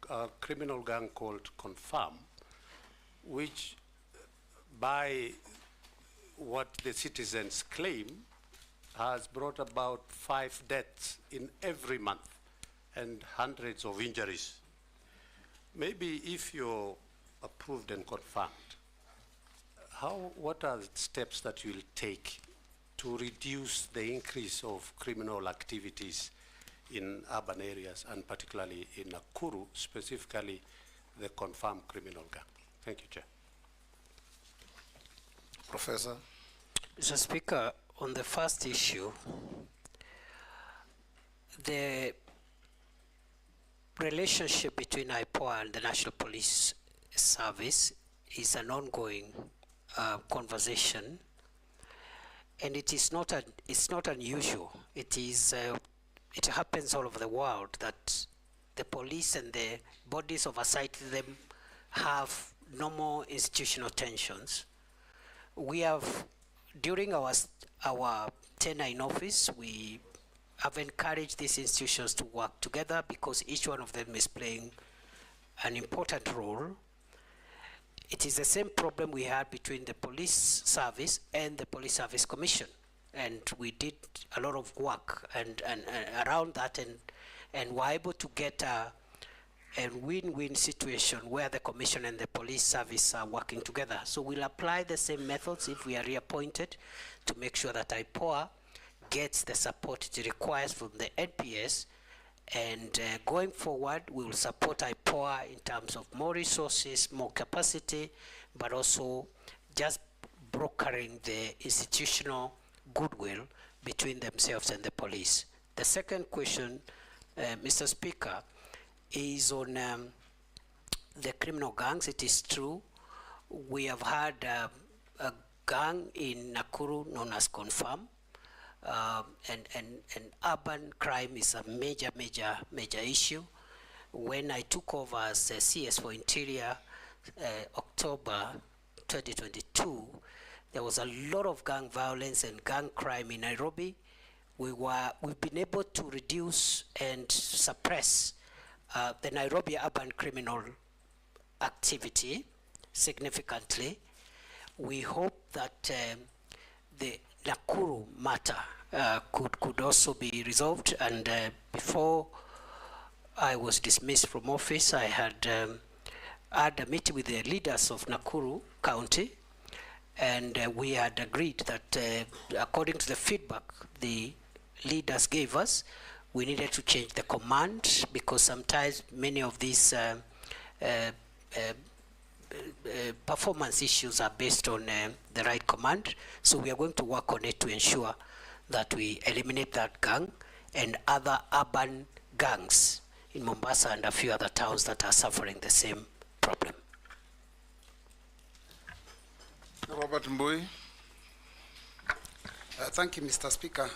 a criminal gang called Confirm, which by what the citizens claim has brought about 5 deaths in every month and hundreds of injuries. Maybe if you're approved and confirmed, what are the steps that you'll take to reduce the increase of criminal activities in urban areas, and particularly in Nakuru, specifically the confirmed criminal gang? Thank you, Chair. Professor? Mr. Speaker, on the first issue, the relationship between IPOA and the National Police Service is an ongoing conversation, and it's not unusual. It happens all over the world that the police and the bodies oversight them have normal institutional tensions. We have, during our tenure in office, we have encouraged these institutions to work together because each one of them is playing an important role. It is the same problem we had between the police service and the Police Service Commission. And we did a lot of work and around that, and were able to get a win-win situation where the commission and the police service are working together. So we'll apply the same methods if we are reappointed to make sure that IPOA gets the support it requires from the NPS, and going forward we will support IPOA in terms of more resources, more capacity, but also just brokering the institutional goodwill between themselves and the police. The second question, Mr. Speaker, is on the criminal gangs. It is true, we have had a gang in Nakuru known as Confirm, and urban crime is a major issue. When I took over as CS for Interior, October 2022, there was a lot of gang violence and gang crime in Nairobi. We've been able to reduce and suppress the Nairobi urban criminal activity significantly. We hope that the Nakuru matter could also be resolved, and before I was dismissed from office, I had a meeting with the leaders of Nakuru County, and we had agreed that according to the feedback the leaders gave us, we needed to change the command, because sometimes many of these performance issues are based on the right command. So we are going to work on it to ensure that we eliminate that gang and other urban gangs in Mombasa and a few other towns that are suffering the same problem. Robert Mbui. Thank you, Mr. Speaker.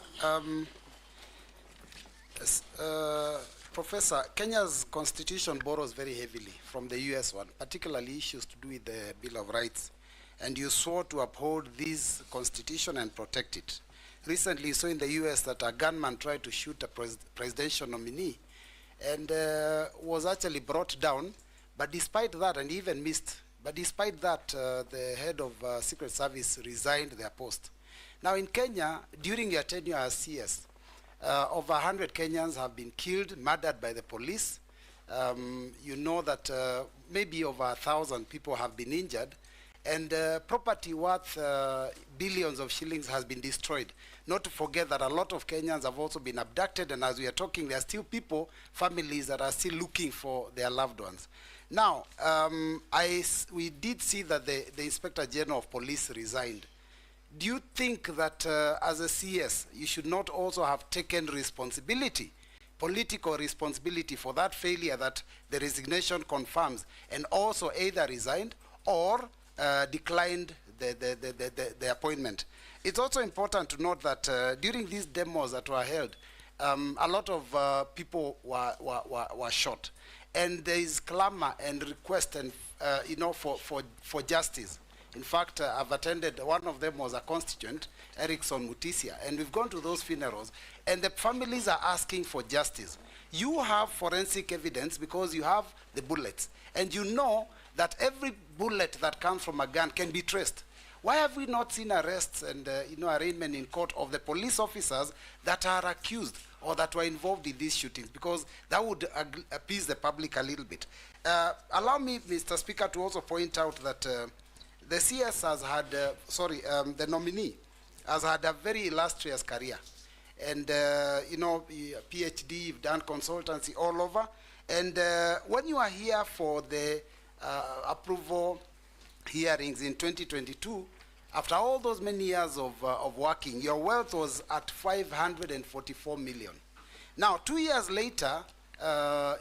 Professor, Kenya's constitution borrows very heavily from the US one, particularly issues to do with the Bill of Rights. And you swore to uphold this constitution and protect it. Recently, you saw in the US that a gunman tried to shoot a presidential nominee and was actually brought down, but despite that, and even missed, but despite that, the head of Secret Service resigned their post. Now in Kenya, during your tenure as CS, over 100 Kenyans have been killed, murdered by the police. You know that maybe over 1,000 people have been injured, and property worth billions of shillings has been destroyed. Not to forget that a lot of Kenyans have also been abducted, and as we are talking, there are still people, families that are still looking for their loved ones. Now, we did see that the Inspector General of Police resigned. Do you think that as a CS, you should not also have taken responsibility, political responsibility for that failure that the resignation confirms, and also either resigned or declined the appointment? It's also important to note that during these demos that were held, a lot of people were shot. And there is clamor and request and, for justice. In fact, I've attended, one of them was a constituent, Erickson Mutisia, and we've gone to those funerals, and the families are asking for justice. You have forensic evidence because you have the bullets, and you know that every bullet that comes from a gun can be traced. Why have we not seen arrests and arraignment in court of the police officers that are accused or that were involved in these shootings? Because that would appease the public a little bit. Allow me, Mr. Speaker, to also point out that the CS has had, the nominee has had a very illustrious career. And, PhD, you've done consultancy all over. And when you are here for the approval hearings in 2022, after all those many years of working, your wealth was at 544 million. Now, 2 years later,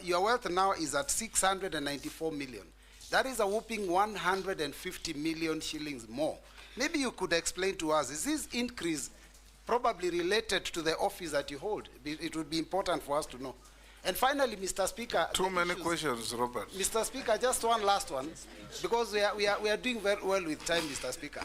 your wealth now is at 694 million. That is a whopping 150 million shillings more. Maybe you could explain to us, is this increase probably related to the office that you hold? It would be important for us to know. And finally, Mr. Speaker. Too many questions, Robert. Mr. Speaker, just one last one, because we are doing very well with time, Mr. Speaker.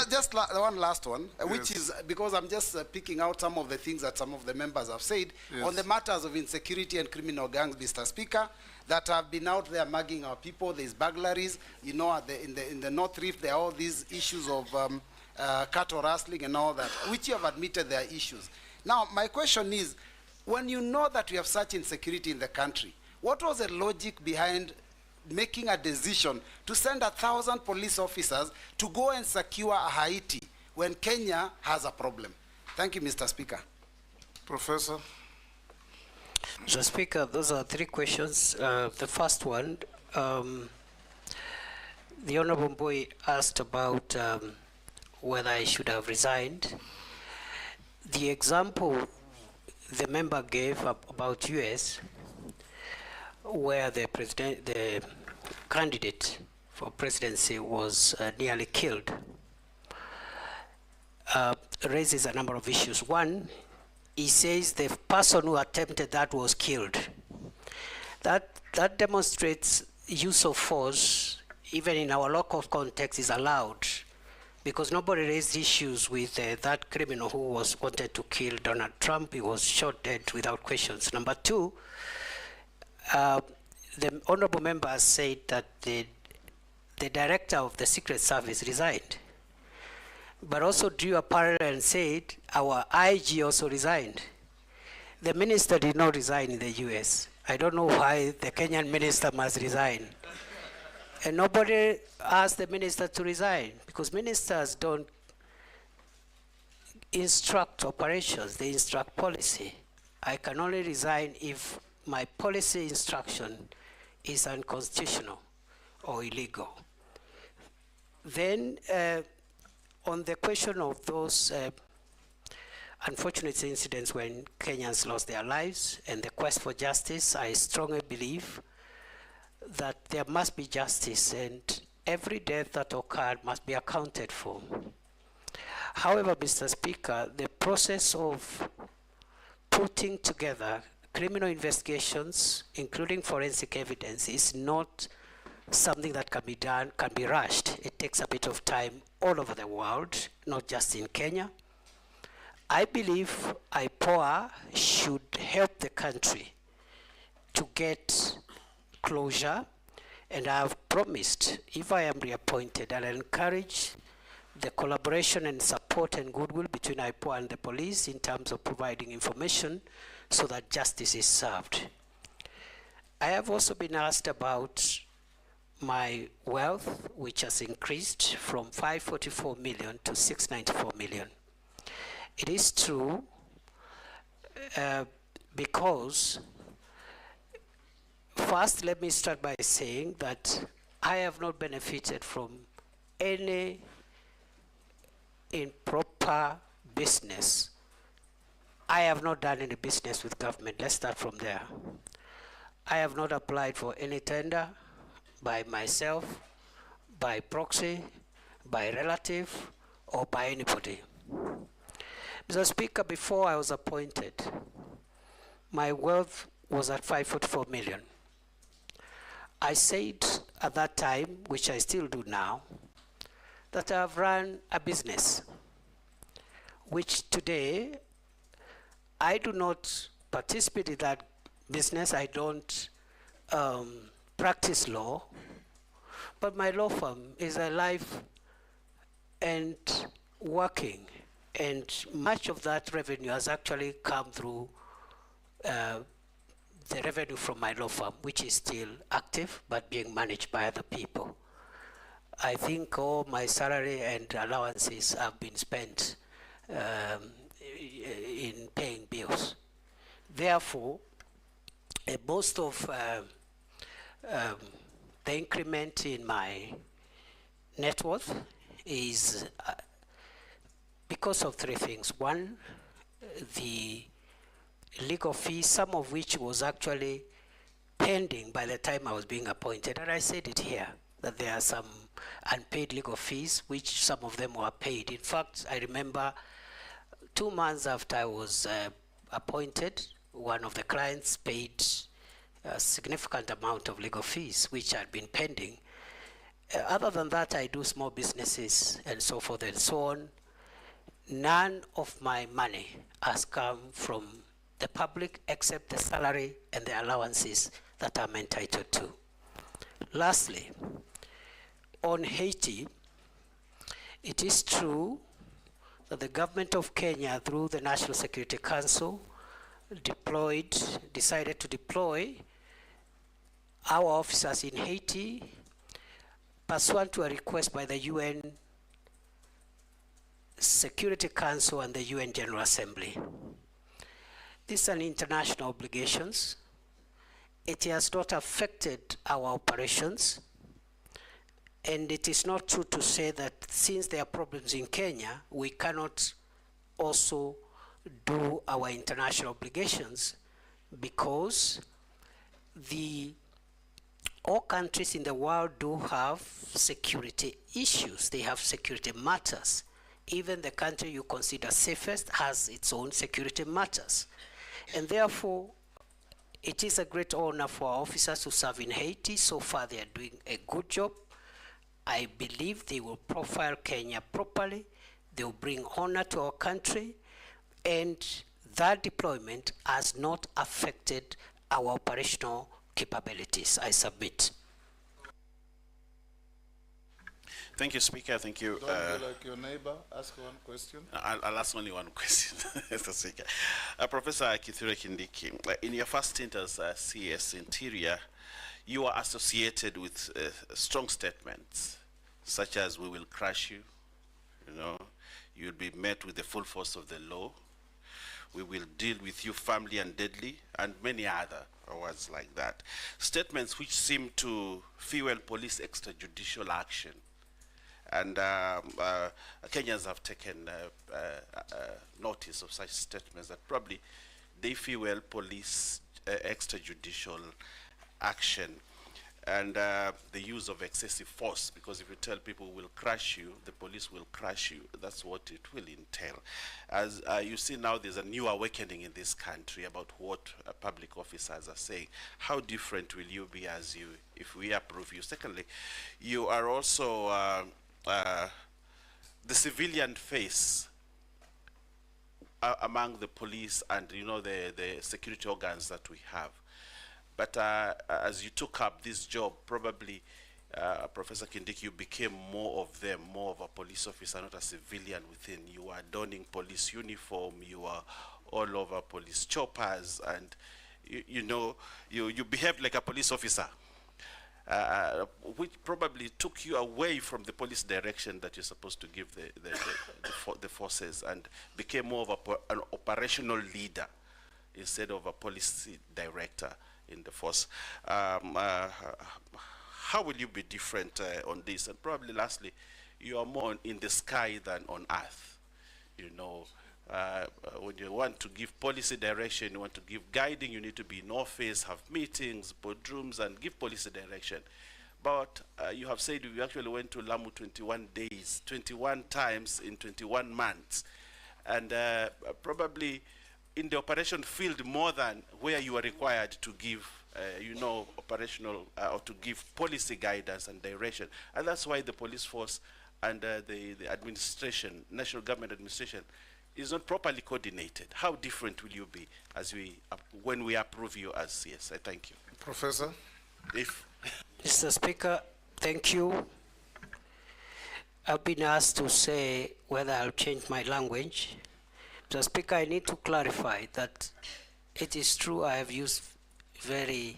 Just one last one, which is because I'm just picking out some of the things that some of the members have said on the matters of insecurity and criminal gangs, Mr. Speaker, that have been out there mugging our people. There's burglaries, you know, in the North Rift, there are all these issues of cattle rustling and all that, which you have admitted there are issues. Now, my question is, when you know that we have such insecurity in the country, what was the logic behind making a decision to send 1,000 police officers to go and secure Haiti when Kenya has a problem? Thank you, Mr. Speaker. Professor. Mr. Speaker, those are three questions. The first one, the Honorable Boy asked about whether I should have resigned. The example the member gave about US, where the candidate for presidency was nearly killed, raises a number of issues. One, he says the person who attempted that was killed. That demonstrates use of force, even in our local context, is allowed, because nobody raised issues with that criminal who was wanted to kill Donald Trump. He was shot dead without questions. Number two, the honorable member has said that the director of the Secret Service resigned, but also drew a parallel and said our IG also resigned. The minister did not resign in the US. I don't know why the Kenyan minister must resign. And nobody asked the minister to resign, because ministers don't instruct operations, they instruct policy. I can only resign if my policy instruction is unconstitutional or illegal. Then on the question of those unfortunate incidents when Kenyans lost their lives and the quest for justice, I strongly believe that there must be justice, and every death that occurred must be accounted for. However, Mr. Speaker, the process of putting together criminal investigations, including forensic evidence, is not something that can be done, can be rushed. It takes a bit of time all over the world, not just in Kenya. I believe IPOA should help the country to get closure, and I have promised, if I am reappointed, I'll encourage the collaboration and support and goodwill between IPOA and the police in terms of providing information so that justice is served. I have also been asked about my wealth, which has increased from 544 million to 694 million. It is true because, first, let me start by saying that I have not benefited from any improper business. I have not done any business with government. Let's start from there. I have not applied for any tender by myself, by proxy, by relative, or by anybody. Mr. Speaker, before I was appointed, my wealth was at 544 million. I said at that time, which I still do now, that I have run a business, which today I do not participate in that business. I don't practice law, but my law firm is alive and working, and much of that revenue has actually come through the revenue from my law firm, which is still active but being managed by other people. I think all my salary and allowances have been spent in paying bills. Therefore, most of the increment in my net worth is because of three things. One, the legal fees, some of which was actually pending by the time I was being appointed. And I said it here, that there are some unpaid legal fees, which some of them were paid. In fact, I remember 2 months after I was appointed, one of the clients paid a significant amount of legal fees, which had been pending. Other than that, I do small businesses and so forth and so on. None of my money has come from the public except the salary and the allowances that I'm entitled to. Lastly, on Haiti, it is true that the government of Kenya, through the National Security Council, decided to deploy our officers in Haiti pursuant to a request by the UN Security Council and the UN General Assembly. These are international obligations. It has not affected our operations, and it is not true to say that since there are problems in Kenya, we cannot also do our international obligations, because all countries in the world do have security issues. They have security matters. Even the country you consider safest has its own security matters. And therefore, it is a great honor for our officers to serve in Haiti. So far, they are doing a good job. I believe they will profile Kenya properly. They will bring honor to our country. And that deployment has not affected our operational capabilities. I submit. Thank you, Speaker. Thank you. Don't be like your neighbor. Ask one question. I'll ask only one question, Mr. Speaker. Professor Kithure Kindiki, in your first stint as CS Interior, you are associated with strong statements, such as "we will crush you," you'll be met with the full force of the law, "we will deal with you firmly and deadly," and many other words like that. Statements which seem to fuel police extrajudicial action. And Kenyans have taken notice of such statements that probably they fuel police extrajudicial action, and the use of excessive force, because if you tell people we'll crush you, the police will crush you. That's what it will entail. As you see now, there's a new awakening in this country about what public officers are saying. How different will you be if we approve you? Secondly, you are also the civilian face among the police and the security organs that we have. But as you took up this job, probably, Professor Kindiki, you became more of them, more of a police officer, not a civilian within. You are donning police uniform, you are all over police choppers, and you behaved like a police officer, which probably took you away from the police direction that you're supposed to give the forces, and became more of an operational leader instead of a policy director in the force. How will you be different on this? And probably lastly, you are more in the sky than on earth. When you want to give policy direction, you want to give guiding, you need to be in office, have meetings, boardrooms, and give policy direction. But you have said you actually went to Lamu 21 days, 21 times in 21 months. And probably in the operation field more than where you are required to give, operational or to give policy guidance and direction. And that's why the police force and the administration, national government administration, is not properly coordinated. How different will you be when we approve you as CS? I thank you. Professor? Mr. Speaker, thank you. I've been asked to say whether I'll change my language. Mr. Speaker, I need to clarify that it is true I have used very,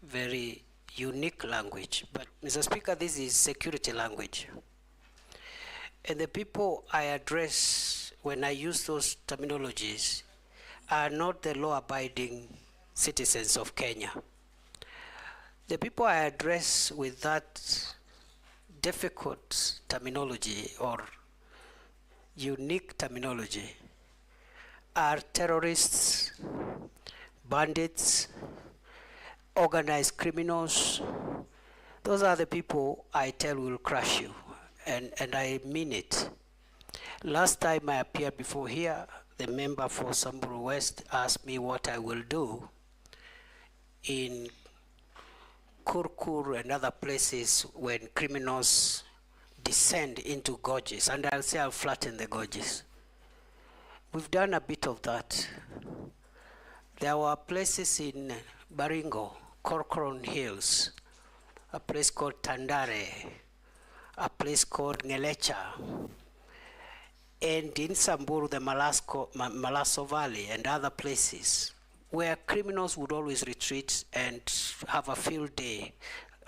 very unique language. But, Mr. Speaker, this is security language. And the people I address when I use those terminologies are not the law-abiding citizens of Kenya. The people I address with that difficult terminology or unique terminology are terrorists, bandits, organized criminals. Those are the people I tell will crush you, and I mean it. Last time I appeared before here, the member for Samburu West asked me what I will do in Kurkur and other places when criminals descend into gorges, and I'll say I'll flatten the gorges. We've done a bit of that. There were places in Baringo, Corcoran Hills, a place called Tandare, a place called Ngelecha, and in Samburu, the Malaso Valley and other places where criminals would always retreat and have a field day,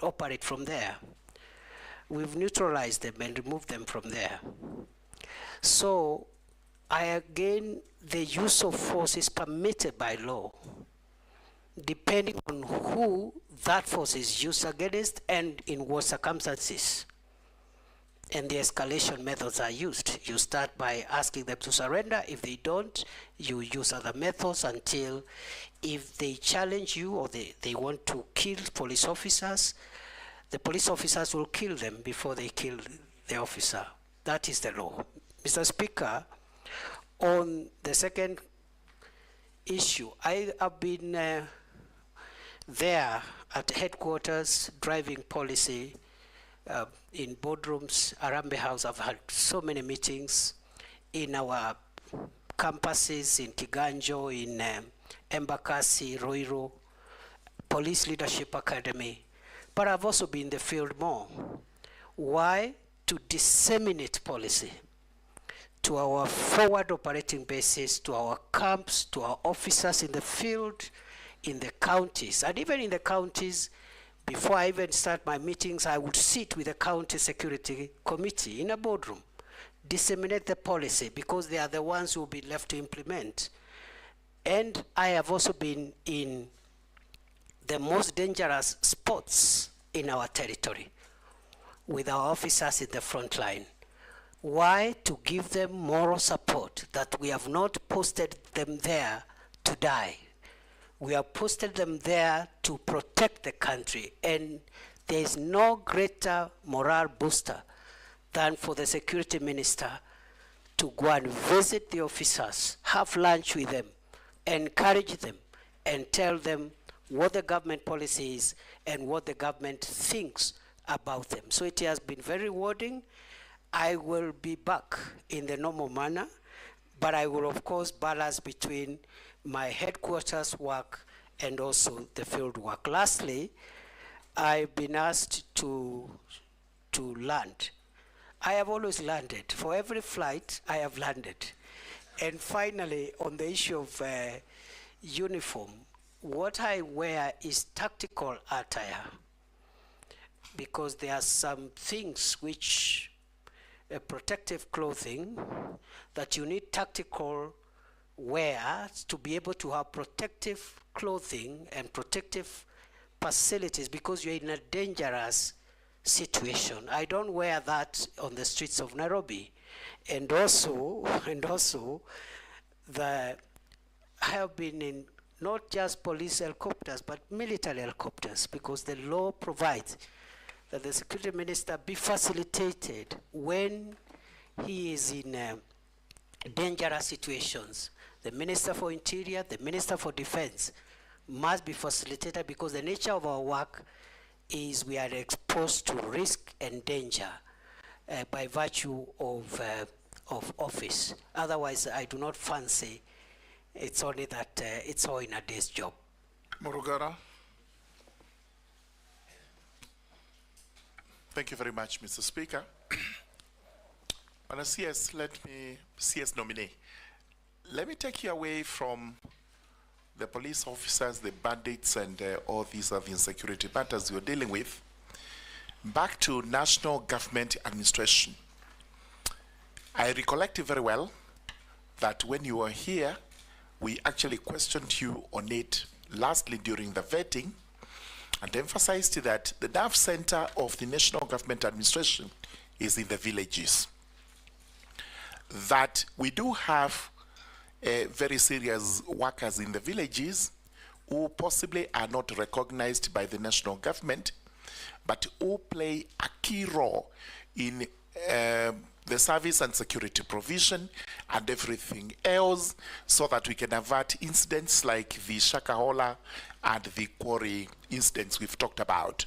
operate from there. We've neutralized them and removed them from there. So, again, the use of force is permitted by law, depending on who that force is used against and in what circumstances. And the escalation methods are used. You start by asking them to surrender. If they don't, you use other methods until, if they challenge you or they want to kill police officers, the police officers will kill them before they kill the officer. That is the law. Mr. Speaker, on the second issue, I have been there at headquarters driving policy in boardrooms, Arambe House. I've had so many meetings in our campuses in Kiganjo, in Embakasi, Roiro, Police Leadership Academy. But I've also been in the field more. Why? To disseminate policy to our forward operating bases, to our camps, to our officers in the field, in the counties. And even in the counties, before I even start my meetings, I would sit with the county security committee in a boardroom, disseminate the policy, because they are the ones who will be left to implement. And I have also been in the most dangerous spots in our territory with our officers in the front line. Why? To give them moral support, that we have not posted them there to die. We have posted them there to protect the country, and there is no greater morale booster than for the security minister to go and visit the officers, have lunch with them, encourage them, and tell them what the government policy is and what the government thinks about them. So it has been very rewarding. I will be back in the normal manner, but I will of course balance between my headquarters work and also the field work. Lastly, I've been asked to land. I have always landed. For every flight, I have landed. And finally, on the issue of uniform, what I wear is tactical attire, because there are some things which protective clothing that you need tactical wear to be able to have protective clothing and protective facilities, because you're in a dangerous situation. I don't wear that on the streets of Nairobi. And also, I have been in not just police helicopters, but military helicopters, because the law provides that the security minister be facilitated when he is in dangerous situations. The Minister for Interior, the Minister for Defense must be facilitated, because the nature of our work is we are exposed to risk and danger by virtue of office. Otherwise, I do not fancy it's only that it's all in a day's job. Murugara. Thank you very much, Mr. Speaker. On a CS nominee, let me take you away from the police officers, the bandits, and all these other insecurity matters you're dealing with, back to national government administration. I recollect very well that when you were here, we actually questioned you on it lastly during the vetting, and emphasized that the nerve center of the national government administration is in the villages. That we do have very serious workers in the villages who possibly are not recognized by the national government, but who play a key role in the service and security provision and everything else, so that we can avert incidents like the Shakahola and the quarry incidents we've talked about.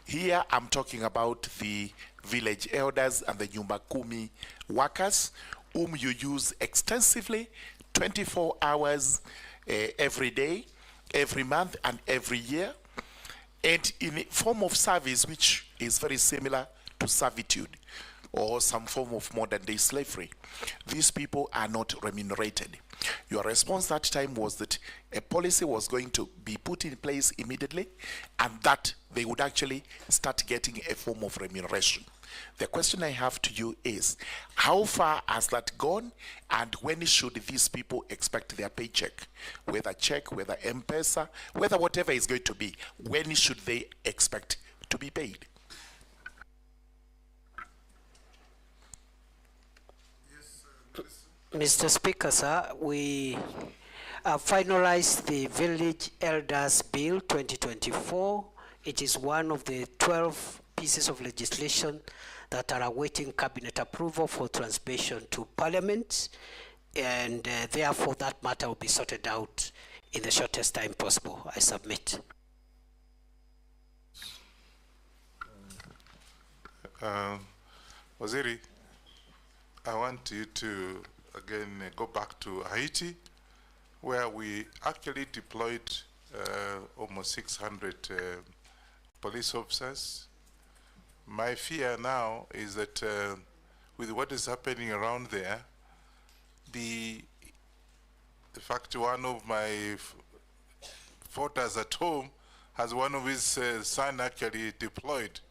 Here I'm talking about the village elders and the Nyumba Kumi workers, whom you use extensively 24 hours every day, every month, and every year, and in a form of service which is very similar to servitude or some form of modern day slavery. These people are not remunerated. Your response that time was that a policy was going to be put in place immediately, and that they would actually start getting a form of remuneration. The question I have to you is, how far has that gone, and when should these people expect their paycheck? Whether check, whether M-Pesa, whether whatever is going to be, when should they expect to be paid? Mr. Speaker, sir, we finalized the Village Elders Bill 2024. It is one of the 12 pieces of legislation that are awaiting cabinet approval for transmission to Parliament, and therefore that matter will be sorted out in the shortest time possible. I submit. Waziri, I want you to again go back to Haiti, where we actually deployed almost 600 police officers. My fear now is that with what is happening around there, the fact one of my voters at home has one of his son actually deployed.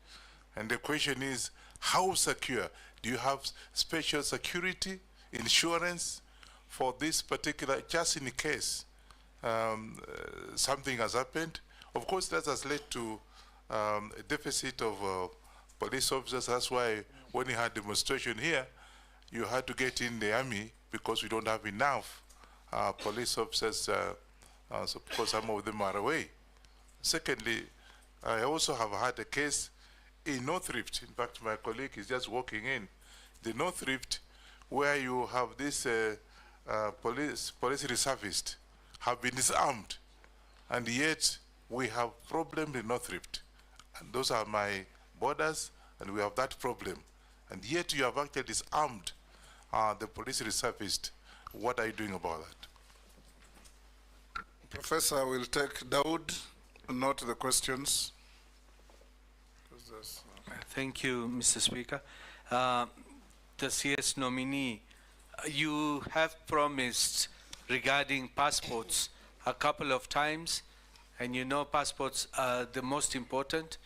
And the question is, how secure? Do you have special security, insurance for this particular, just in case something has happened? Of course, that has led to a deficit of police officers. That's why when you had demonstration here, you had to get in the army because we don't have enough police officers, so because some of them are away. Secondly, I also have had a case in North Rift. In fact, my colleague is just walking in. The North Rift, where you have this police reservists have been disarmed, and yet we have problems in North Rift. And those are my borders, and we have that problem. And yet you have actually disarmed the police reservists. What are you doing about that? Professor, will take Dawood, note the questions. Thank you, Mr. Speaker. The CS nominee, you have promised regarding passports a couple of times, and you know passports are the most important.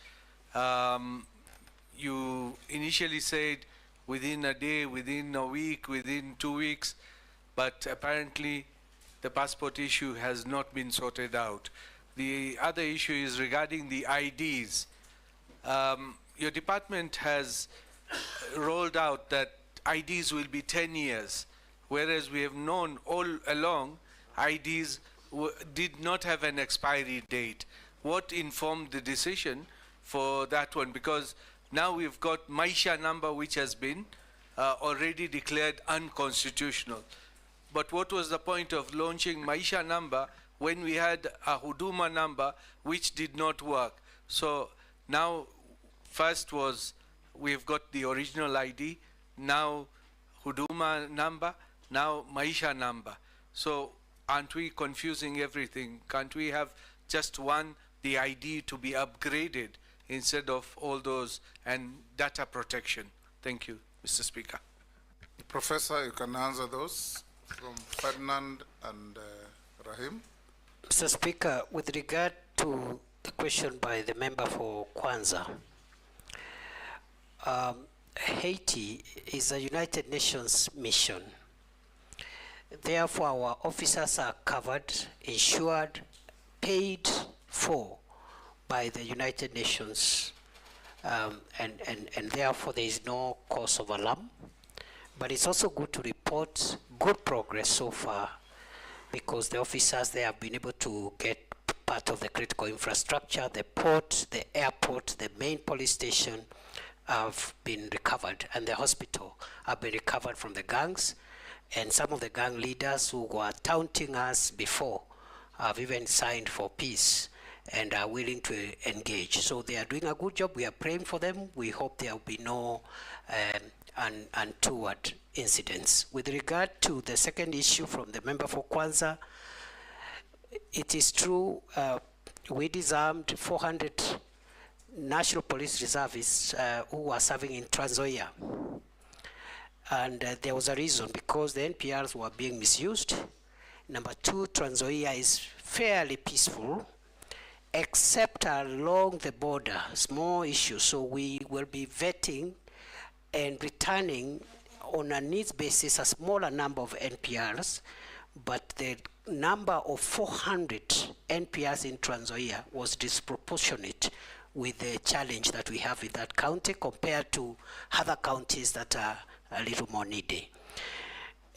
You initially said within a day, within a week, within 2 weeks, but apparently the passport issue has not been sorted out. The other issue is regarding the IDs. Your department has rolled out that IDs will be 10 years, whereas we have known all along IDs did not have an expiry date. What informed the decision for that one? Because now we've got Maisha number, which has been already declared unconstitutional. But what was the point of launching Maisha number when we had a Huduma number which did not work? So now, first was we've got the original ID, now Huduma number, now Maisha number. So aren't we confusing everything? Can't we have just one, the ID to be upgraded instead of all those, and data protection? Thank you, Mr. Speaker. Professor, you can answer those from Ferdinand and Rahim. Mr. Speaker, with regard to the question by the member for Kwanza, Haiti is a United Nations mission. Therefore, our officers are covered, insured, paid for by the United Nations, and therefore there is no cause of alarm. But it's also good to report good progress so far because the officers there have been able to get part of the critical infrastructure, the port, the airport, the main police station have been recovered, and the hospital have been recovered from the gangs. And some of the gang leaders who were taunting us before have even signed for peace and are willing to engage. So they are doing a good job. We are praying for them. We hope there will be no untoward incidents. With regard to the second issue from the member for Kwanza, it is true we disarmed 400 National Police Reservists who were serving in Trans Nzoia. And there was a reason, because the NPRs were being misused. Number two, Trans Nzoia is fairly peaceful, except along the border, small issues. So we will be vetting and returning on a needs basis a smaller number of NPRs, but the number of 400 NPRs in Trans Nzoia was disproportionate with the challenge that we have in that county compared to other counties that are a little more needy.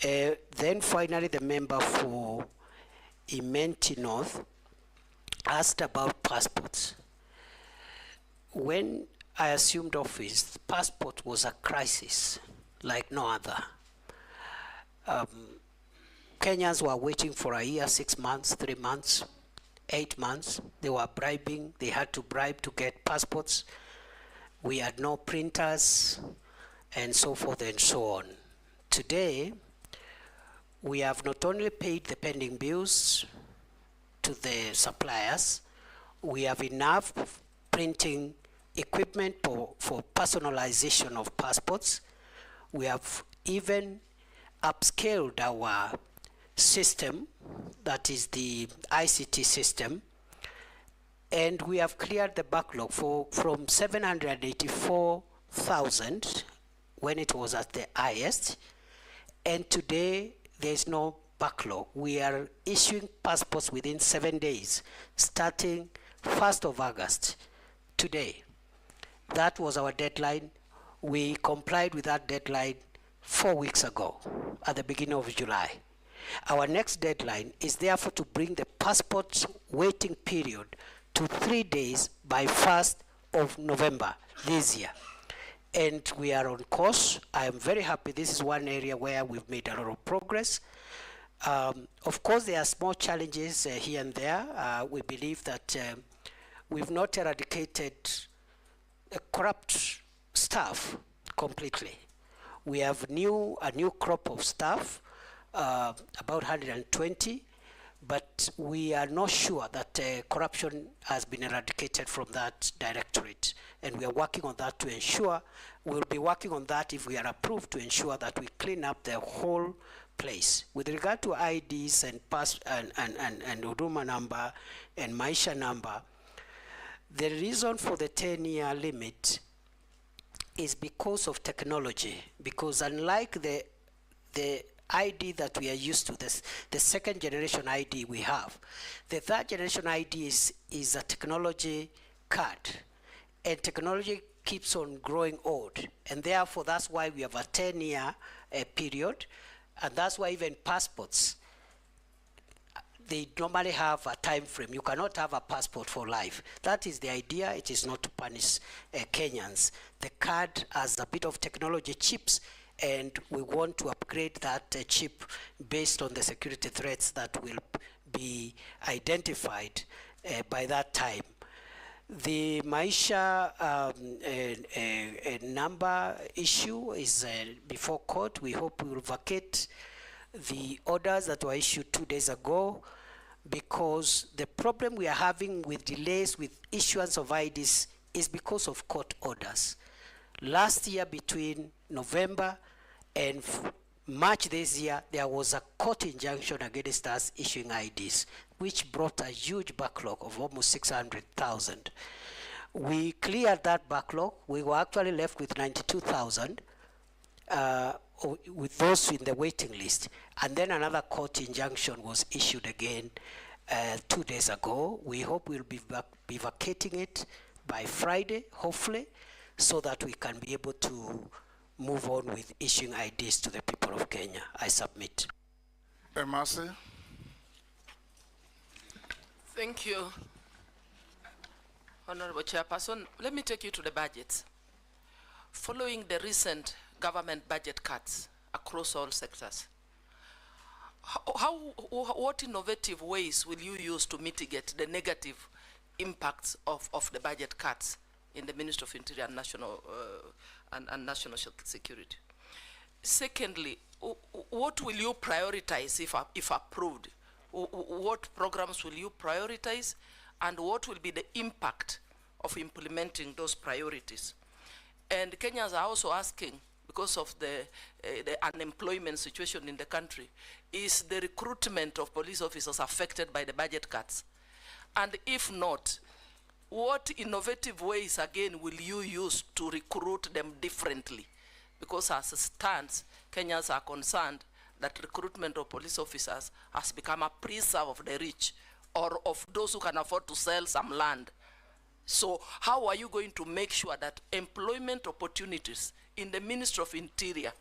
Then finally, the member for Imenti North asked about passports. When I assumed office, passport was a crisis like no other. Kenyans were waiting for a year, 6 months, 3 months, 8 months. They were bribing. They had to bribe to get passports. We had no printers, and so forth and so on. Today, we have not only paid the pending bills to the suppliers, we have enough printing equipment for personalization of passports. We have even upscaled our system, that is the ICT system, and we have cleared the backlog from 784,000 when it was at the highest, and today there's no backlog. We are issuing passports within 7 days, starting 1st of August, today. That was our deadline. We complied with that deadline 4 weeks ago, at the beginning of July. Our next deadline is therefore to bring the passport waiting period to 3 days by 1st of November this year. And we are on course. I am very happy. This is one area where we've made a lot of progress. Of course, there are small challenges here and there. We believe that we've not eradicated corrupt staff completely. We have a new crop of staff, about 120, but we are not sure that corruption has been eradicated from that directorate, and we are working on that to ensure, we'll be working on that if we are approved, to ensure that we clean up the whole place. With regard to IDs and Huduma number and Maisha number, the reason for the 10-year limit is because of technology, because unlike the ID that we are used to, the second generation ID we have, the third generation ID is a technology card, and technology keeps on growing old, and therefore that's why we have a 10-year period, and that's why even passports, they normally have a time frame. You cannot have a passport for life. That is the idea. It is not to punish Kenyans. The card has a bit of technology chips, and we want to upgrade that chip based on the security threats that will be identified by that time. The Maisha number issue is before court. We hope we will vacate the orders that were issued 2 days ago, because the problem we are having with delays with issuance of IDs is because of court orders. Last year, between November and March this year, there was a court injunction against us issuing IDs, which brought a huge backlog of almost 600,000. We cleared that backlog. We were actually left with 92,000 with those in the waiting list. And then another court injunction was issued again 2 days ago. We hope we'll be vacating it by Friday, hopefully, so that we can be able to move on with issuing IDs to the people of Kenya. I submit. Emasi? Thank you, Honorable Chairperson. Let me take you to the budgets. Following the recent government budget cuts across all sectors, what innovative ways will you use to mitigate the negative impacts of the budget cuts in the Ministry of Interior and National Security? Secondly, what will you prioritize if approved? What programs will you prioritize, and what will be the impact of implementing those priorities? And Kenyans are also asking, because of the unemployment situation in the country, is the recruitment of police officers affected by the budget cuts? And if not, what innovative ways again will you use to recruit them differently? Because as it stands, Kenyans are concerned that recruitment of police officers has become a preserve of the rich or of those who can afford to sell some land. So how are you going to make sure that employment opportunities in the Ministry of Interior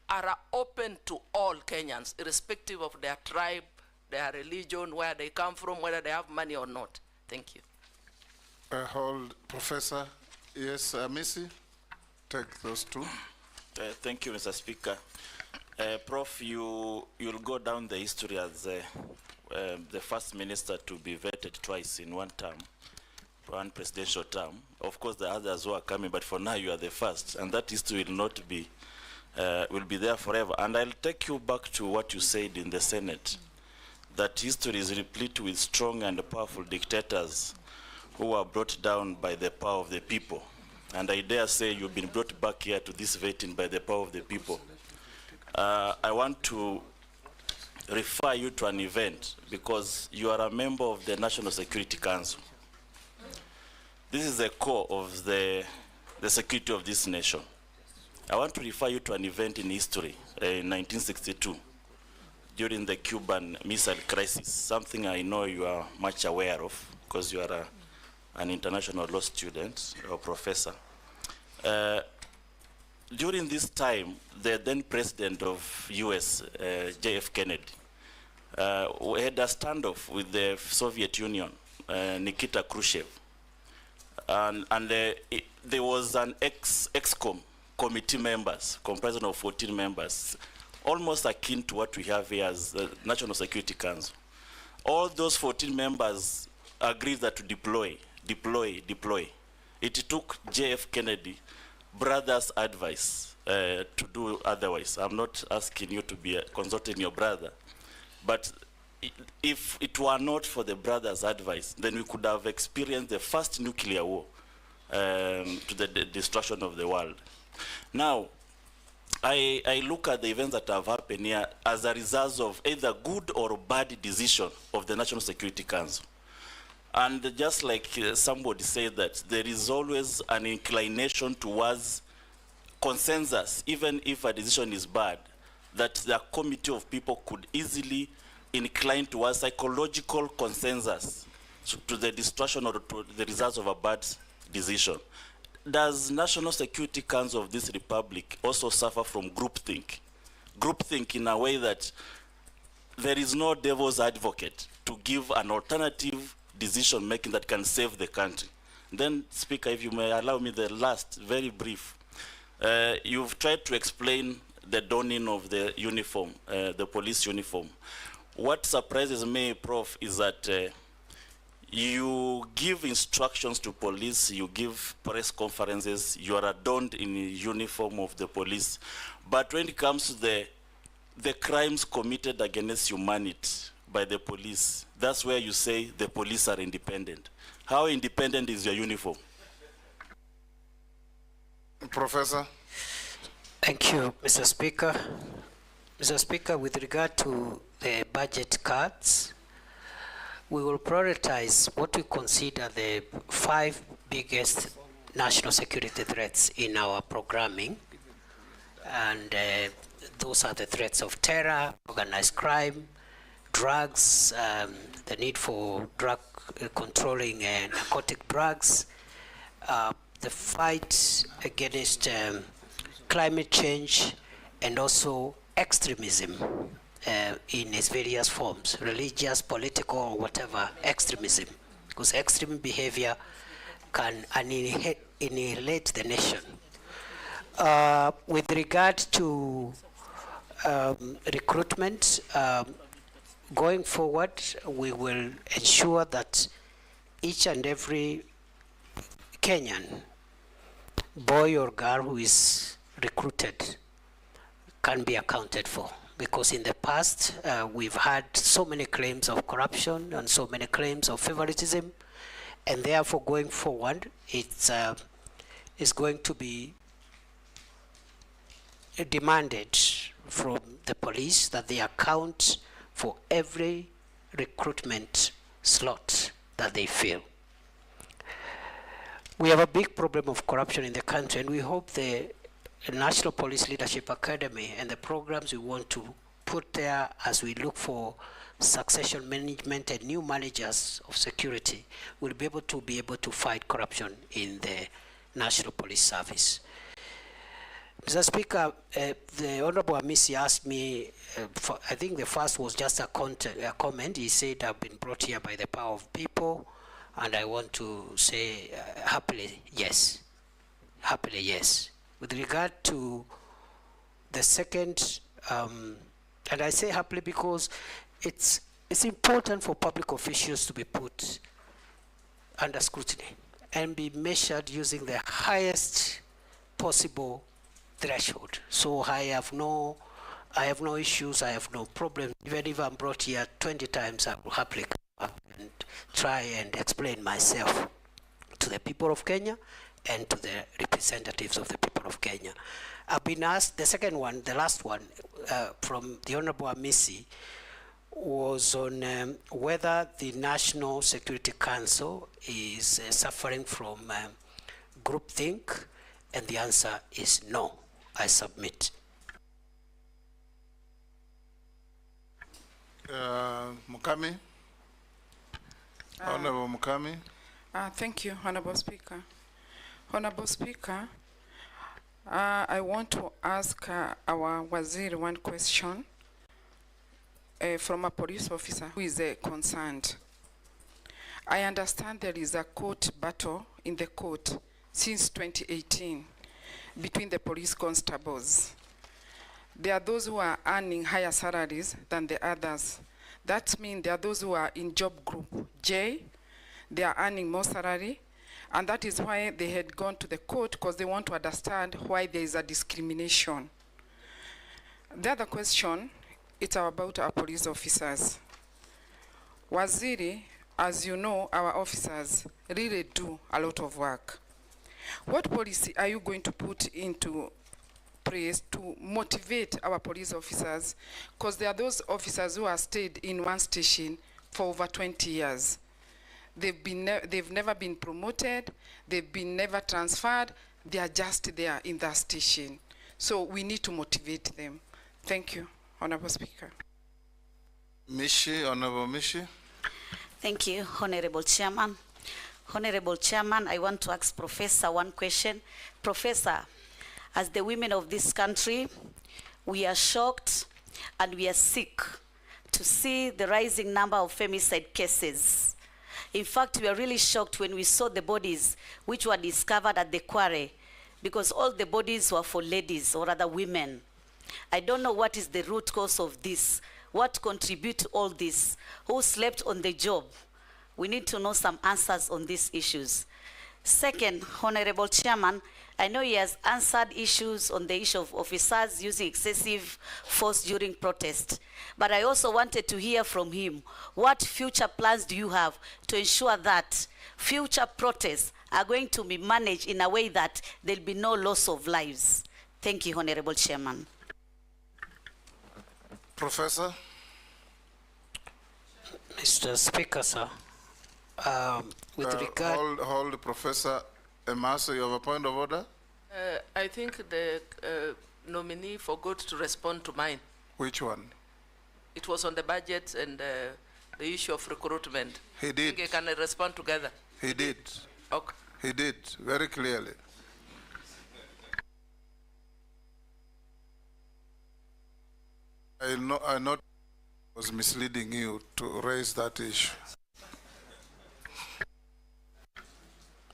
are open to all Kenyans, irrespective of their tribe, their religion, where they come from, whether they have money or not? Thank you. Hold, Professor. Yes, Missy, take those two. Thank you, Mr. Speaker. Prof, you'll go down the history as the first minister to be vetted twice in one term, one presidential term. Of course, the others who are coming, but for now you are the first, and that history will not be, will be there forever. And I'll take you back to what you said in the Senate, that history is replete with strong and powerful dictators who were brought down by the power of the people. And I dare say you've been brought back here to this vetting by the power of the people. I want to refer you to an event because you are a member of the National Security Council. This is the core of the security of this nation. I want to refer you to an event in history in 1962 during the Cuban Missile Crisis, something I know you are much aware of because you are an international law student or professor. During this time, the then president of US, J.F. Kennedy, had a standoff with the Soviet Union, Nikita Khrushchev. And there was an ex-com committee members, comprising of 14 members, almost akin to what we have here as the National Security Council. All those 14 members agreed that to deploy. It took J.F. Kennedy brother's advice to do otherwise. I'm not asking you to be consulting your brother, but if it were not for the brother's advice, then we could have experienced the first nuclear war to the destruction of the world. Now, I look at the events that have happened here as a result of either good or bad decision of the National Security Council. And just like somebody said, that there is always an inclination towards consensus, even if a decision is bad, that the committee of people could easily incline towards psychological consensus to the destruction or to the results of a bad decision. Does National Security Council of this republic also suffer from groupthink? Groupthink in a way that there is no devil's advocate to give an alternative decision making that can save the country. Then, Speaker, if you may allow me the last, very brief. You've tried to explain the donning of the uniform, the police uniform. What surprises me, Prof, is that you give instructions to police, you give press conferences, you are adorned in the uniform of the police. But when it comes to the crimes committed against humanity by the police, that's where you say the police are independent. How independent is your uniform? Professor. Thank you, Mr. Speaker. Mr. Speaker, with regard to the budget cuts, we will prioritize what we consider the 5 biggest national security threats in our programming. And those are the threats of terror, organized crime, drugs, the need for drug controlling narcotic drugs, the fight against climate change, and also extremism. in its various forms, religious, political, or whatever, extremism, because extreme behavior can annihilate the nation. With regard to recruitment, going forward, we will ensure that each and every Kenyan, boy or girl who is recruited, can be accounted for. Because in the past, we've had so many claims of corruption and so many claims of favoritism, and therefore going forward, it's going to be demanded from the police that they account for every recruitment slot that they fill. We have a big problem of corruption in the country, and we hope the National Police Leadership Academy and the programs we want to put there as we look for succession management and new managers of security will be able to fight corruption in the National Police Service. Mr. Speaker, the Honorable Amisi asked me, I think the first was just a comment. He said, I've been brought here by the power of people, and I want to say happily, yes. Happily, yes. With regard to the second, and I say happily because it's important for public officials to be put under scrutiny and be measured using the highest possible threshold. So I have no issues, I have no problem. Even if I'm brought here 20 times, I will happily come up and try and explain myself to the people of Kenya and to the representatives of the people of Kenya. I've been asked, the second one, the last one, from the Honorable Amisi, was on whether the National Security Council is suffering from groupthink, and the answer is no. I submit. Mukami? Honorable Mukami? Thank you, Honorable Speaker. Honorable Speaker, I want to ask our Waziri one question from a police officer who is concerned. I understand there is a court battle in the court since 2018 between the police constables. There are those who are earning higher salaries than the others. That means there are those who are in job group J, they are earning more salary, and that is why they had gone to the court, because they want to understand why there is a discrimination. The other question, it's about our police officers. Waziri, as you know, our officers really do a lot of work. What policy are you going to put into place to motivate our police officers? Because there are those officers who have stayed in one station for over 20 years. They've never been promoted, they've been never transferred, they are just there in that station. So we need to motivate them. Thank you, Honorable Speaker. Mishi, Honorable Mishi. Thank you, Honorable Chairman. Honorable Chairman, I want to ask Professor one question. Professor, as the women of this country, we are shocked and we are sick to see the rising number of femicide cases. In fact, we are really shocked when we saw the bodies which were discovered at the quarry, because all the bodies were for ladies or other women. I don't know what is the root cause of this. What contributes to all this? Who slept on the job? We need to know some answers on these issues. Second, Honorable Chairman, I know he has answered issues on the issue of officers using excessive force during protest, but I also wanted to hear from him, what future plans do you have to ensure that future protests are going to be managed in a way that there'll be no loss of lives? Thank you, Honorable Chairman. Professor? Mr. Speaker, sir, with regard... Hold, Professor Emaso, you have a point of order? I think the nominee forgot to respond to mine. Which one? It was on the budget and the issue of recruitment. He did. I think I can respond together. He did. Okay. He did, very clearly. I note was misleading you to raise that issue.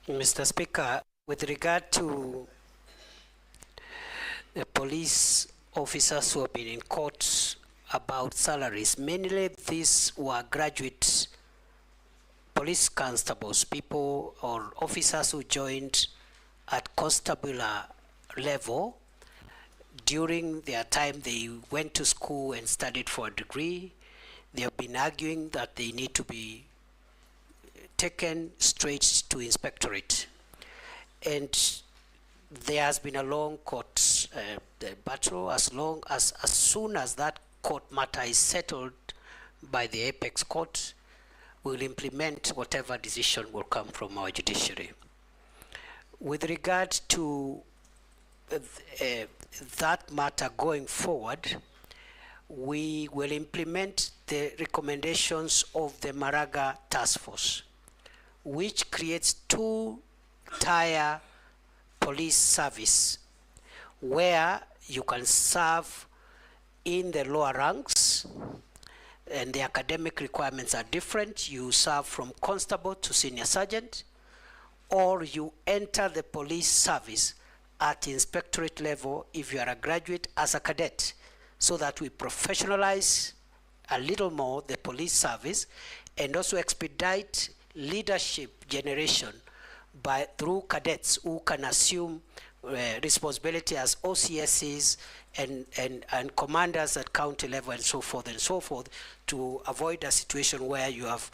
Mr. Speaker, with regard to the police officers who have been in court about salaries, mainly these were graduate police constables, people or officers who joined at constable level. During their time, they went to school and studied for a degree. They have been arguing that they need to be taken straight to inspectorate. And there has been a long court battle. As soon as that court matter is settled by the apex court, we'll implement whatever decision will come from our judiciary. With regard to that matter going forward, we will implement the recommendations of the Maraga Task Force, which creates two-tier police service where you can serve in the lower ranks, and the academic requirements are different. You serve from constable to senior sergeant, or you enter the police service at inspectorate level if you are a graduate as a cadet, so that we professionalize a little more the police service and also expedite leadership generation through cadets who can assume responsibility as OCSs and commanders at county level and so forth, to avoid a situation where you have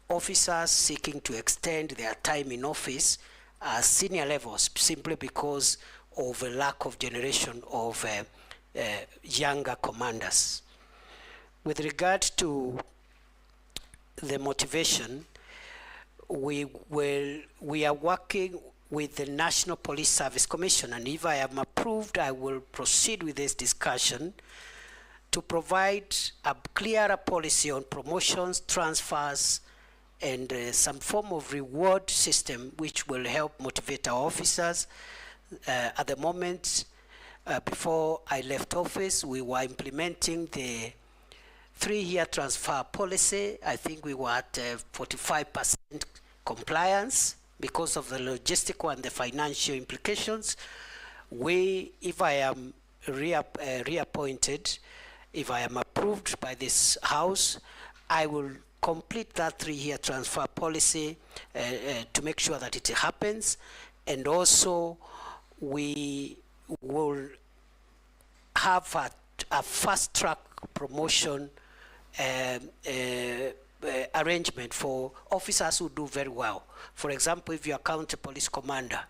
officers seeking to extend their time in office at senior levels simply because of a lack of generation of younger commanders. With regard to the motivation, we are working with the National Police Service Commission, and if I am approved, I will proceed with this discussion to provide a clearer policy on promotions, transfers, and some form of reward system which will help motivate our officers. At the moment, before I left office, we were implementing the 3-year transfer policy. I think we were at 45% compliance because of the logistical and the financial implications. If I am reappointed, if I am approved by this House, I will complete that 3-year transfer policy to make sure that it happens. And also, we will have a fast-track promotion arrangement for officers who do very well. For example, if you're a county police commander,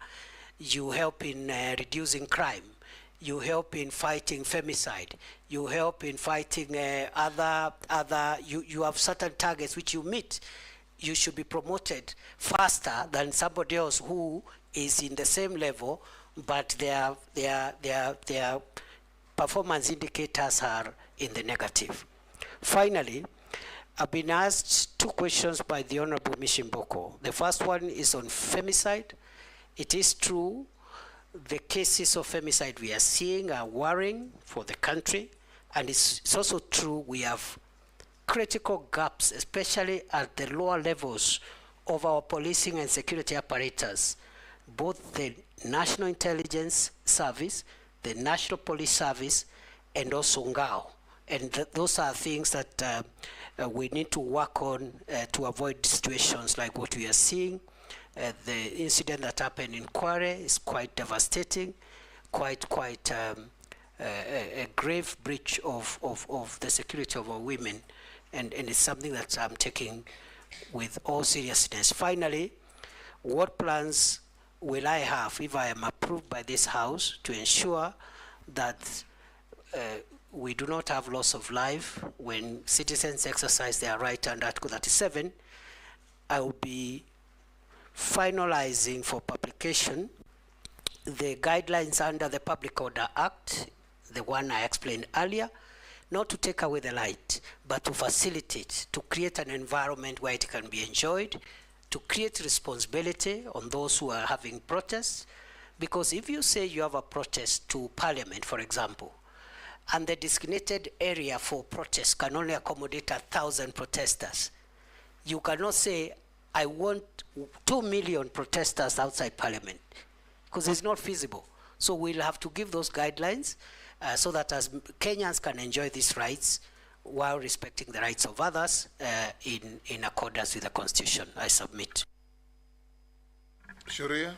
you help in reducing crime, you help in fighting femicide, you help in fighting you have certain targets which you meet. You should be promoted faster than somebody else who is in the same level, but their performance indicators are in the negative. Finally, I've been asked 2 questions by the Honorable Mishimboko. The first one is on femicide. It is true, the cases of femicide we are seeing are worrying for the country, and it's also true we have critical gaps, especially at the lower levels of our policing and security apparatus, both the National Intelligence Service, the National Police Service, and also Ngao. And those are things that we need to work on to avoid situations like what we are seeing. The incident that happened in Kware is quite devastating, quite a grave breach of the security of our women, and it's something that I'm taking with all seriousness. Finally, what plans will I have if I am approved by this House to ensure that we do not have loss of life when citizens exercise their right under Article 37? I will be finalizing for publication the guidelines under the Public Order Act, the one I explained earlier, not to take away the light, but to facilitate, to create an environment where it can be enjoyed, to create responsibility on those who are having protests. Because if you say you have a protest to Parliament, for example, and the designated area for protest can only accommodate 1,000 protesters. You cannot say, I want 2 million protesters outside Parliament, because it's not feasible. So we'll have to give those guidelines so that as Kenyans can enjoy these rights while respecting the rights of others in accordance with the Constitution. I submit. Sharia?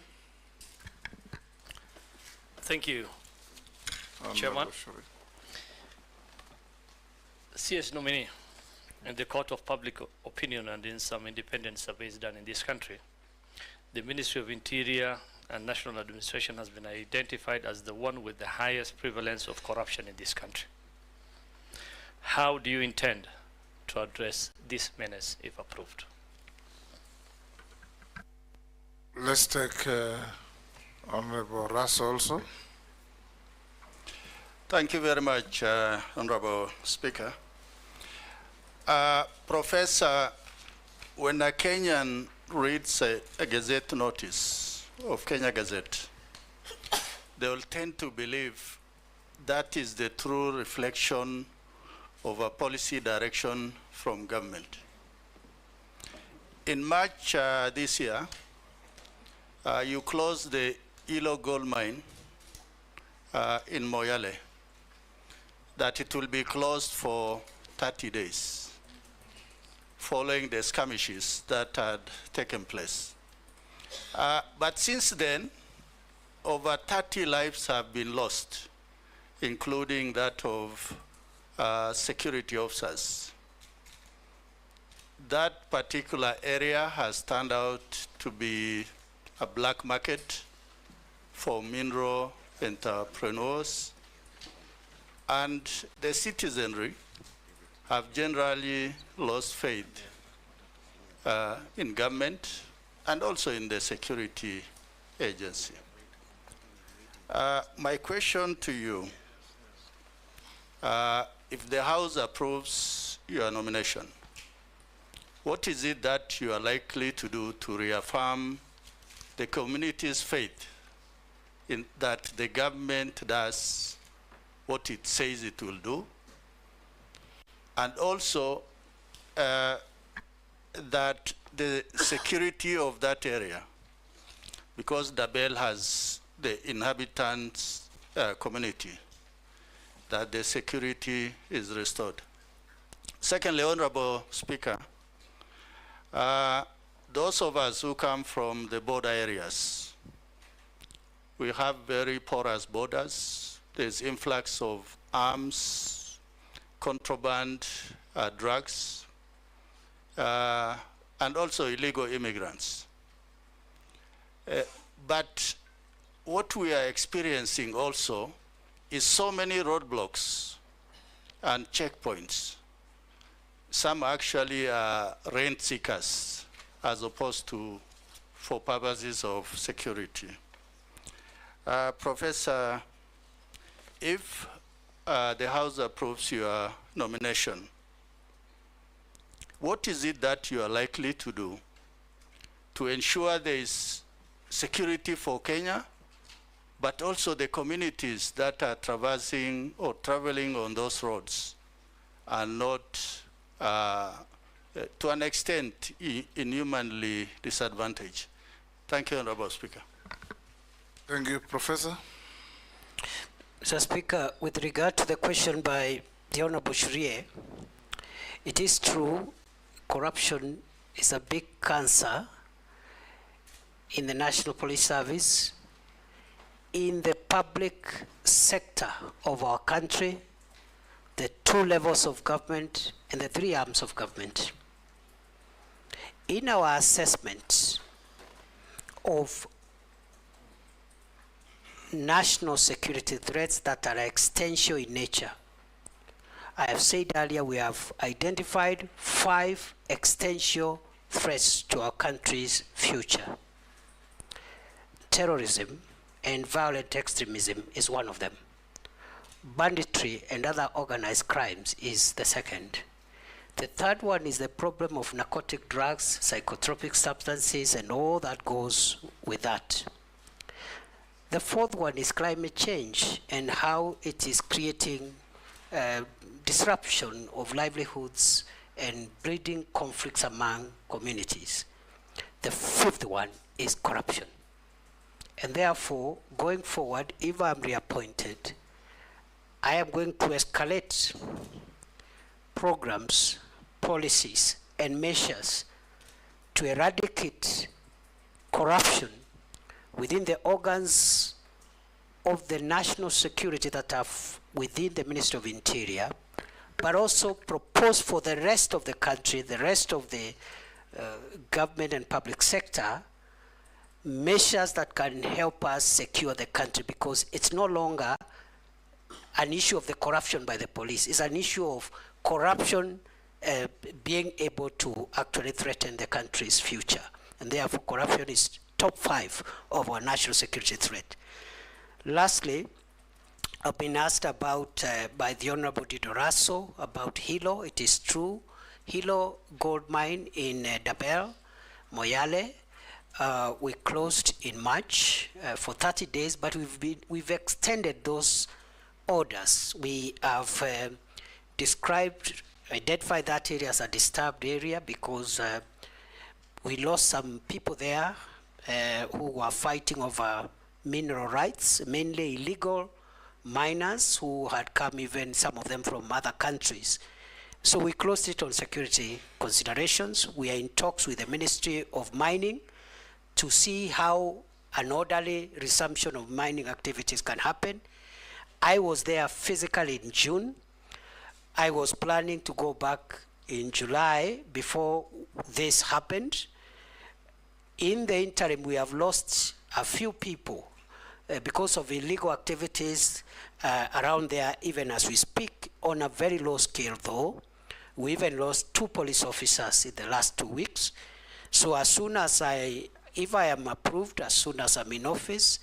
Thank you, Chairman. CS nominee, in the court of public opinion and in some independent surveys done in this country, the Ministry of Interior and National Administration has been identified as the one with the highest prevalence of corruption in this country. How do you intend to address this menace if approved? Let's take Honorable Russ also. Thank you very much, Honorable Speaker. Professor, when a Kenyan reads a Gazette notice of Kenya Gazette, they will tend to believe that is the true reflection of a policy direction from government. In March this year, you closed the Ilo gold mine in Moyale, that it will be closed for 30 days following the skirmishes that had taken place. But since then, over 30 lives have been lost, including that of security officers. That particular area has turned out to be a black market for mineral entrepreneurs, and the citizenry have generally lost faith in government and also in the security agency. My question to you, if the House approves your nomination, what is it that you are likely to do to reaffirm the community's faith in that the government does what it says it will do, and also that the security of that area, because Dabel has the inhabitants community, that the security is restored. Secondly, Honorable Speaker, those of us who come from the border areas, we have very porous borders. There's influx of arms, contraband, drugs, and also illegal immigrants. But what we are experiencing also is so many roadblocks and checkpoints. Some actually are rent seekers as opposed to for purposes of security. Professor, if the House approves your nomination, what is it that you are likely to do to ensure there is security for Kenya, but also the communities that are traversing or traveling on those roads are not, to an extent, inhumanly disadvantaged? Thank you, Honorable Speaker. Thank you, Professor. Mr. Speaker, with regard to the question by the Honorable Shrie, it is true corruption is a big cancer in the National Police Service, in the public sector of our country, the 2 levels of government and the 3 arms of government. In our assessment of national security threats that are existential in nature, I have said earlier we have identified 5 existential threats to our country's future. Terrorism and violent extremism is one of them. Banditry and other organized crimes is the second. The third one is the problem of narcotic drugs, psychotropic substances, and all that goes with that. The fourth one is climate change and how it is creating disruption of livelihoods and breeding conflicts among communities. The fifth one is corruption. And therefore, going forward, if I'm reappointed, I am going to escalate programs, policies, and measures to eradicate corruption within the organs of the national security that are within the Ministry of Interior, but also propose for the rest of the country, the rest of the government and public sector, measures that can help us secure the country, because it's no longer an issue of the corruption by the police. It's an issue of corruption being able to actually threaten the country's future. And therefore, corruption is top 5 of our national security threat. Lastly, I've been asked about by the Honorable Didoraso about Hilo. It is true. Hilo gold mine in Dabel, Moyale, we closed in March for 30 days, but we've extended those orders. We have identified that area as a disturbed area because we lost some people there who were fighting over mineral rights, mainly illegal miners who had come, even some of them from other countries. So we closed it on security considerations. We are in talks with the Ministry of Mining to see how an orderly resumption of mining activities can happen. I was there physically in June. I was planning to go back in July before this happened. In the interim, we have lost a few people because of illegal activities around there, even as we speak, on a very low scale though. We even lost 2 police officers in the last 2 weeks. So as soon as if I am approved, as soon as I'm in office,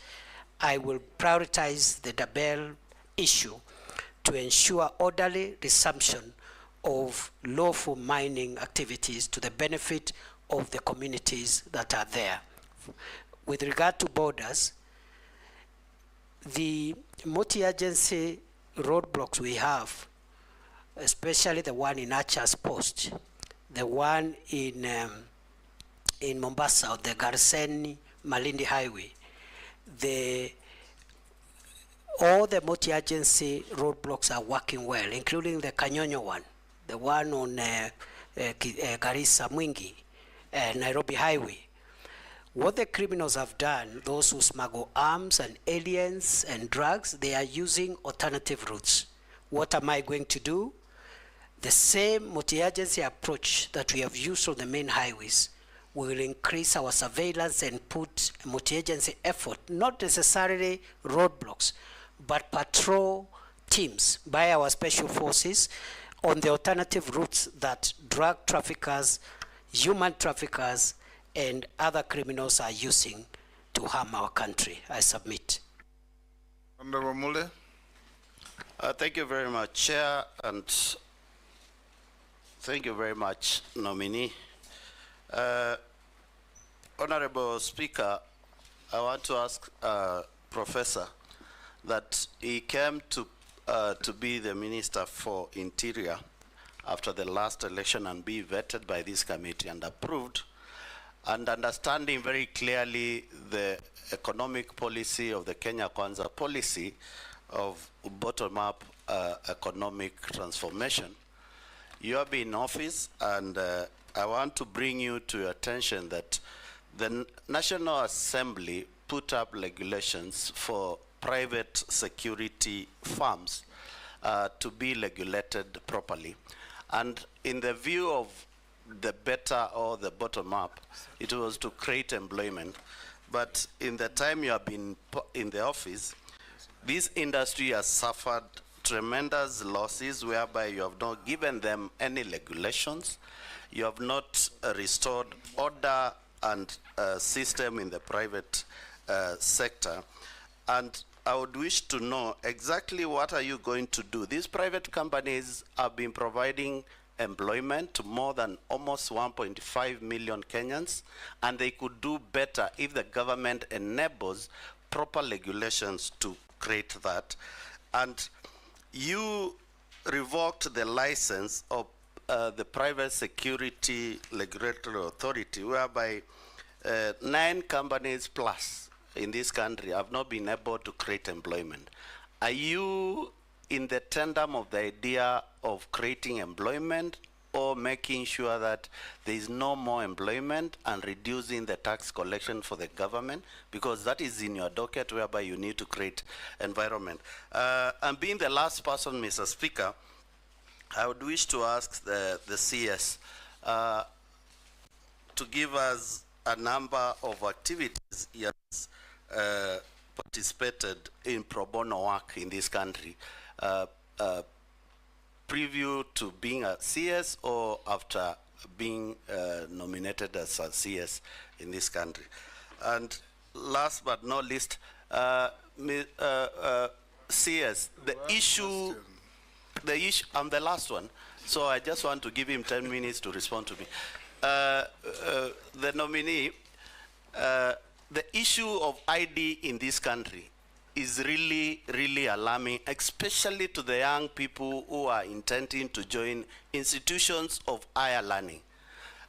I will prioritize the Dabel issue to ensure orderly resumption of lawful mining activities to the benefit of the communities that are there. With regard to borders, the multi-agency roadblocks we have, especially the one in Archer's Post, the one in Mombasa, the Garsen-Malindi Highway, all the multi-agency roadblocks are working well, including the Kanyonyo one, the one on Garissa Mwingi, Nairobi Highway. What the criminals have done, those who smuggle arms and aliens and drugs, they are using alternative routes. What am I going to do? The same multi-agency approach that we have used on the main highways. We will increase our surveillance and put multi-agency effort, not necessarily roadblocks, but patrol teams by our special forces on the alternative routes that drug traffickers, human traffickers, and other criminals are using to harm our country. I submit. Honorable Mule. Thank you very much, Chair, and thank you very much, nominee. Honorable Speaker, I want to ask Professor that he came to be the Minister for Interior after the last election and be vetted by this committee and approved, and understanding very clearly the economic policy of the Kenya Kwanza policy of bottom-up economic transformation. You have been in office, and I want to bring you to your attention that the National Assembly put up regulations for private security firms to be regulated properly. And in the view of the better or the bottom up, it was to create employment. But in the time you have been in the office, this industry has suffered tremendous losses whereby you have not given them any regulations. You have not restored order and system in the private sector. And I would wish to know exactly what are you going to do. These private companies have been providing employment to more than almost 1.5 million Kenyans, and they could do better if the government enables proper regulations to create that. And you revoked the license of the Private Security Regulatory Authority, whereby 9 companies plus in this country have not been able to create employment. Are you in the tandem of the idea of creating employment, or making sure that there is no more employment and reducing the tax collection for the government? Because that is in your docket, whereby you need to create environment. And being the last person, Mr. Speaker, I would wish to ask the CS to give us a number of activities he has participated in pro bono work in this country, preview to being a CS or after being nominated as a CS in this country. And last but not least, CS, the issue, I'm the last one, so I just want to give him 10 minutes to respond to me. The nominee, the issue of ID in this country is really, really alarming, especially to the young people who are intending to join institutions of higher learning.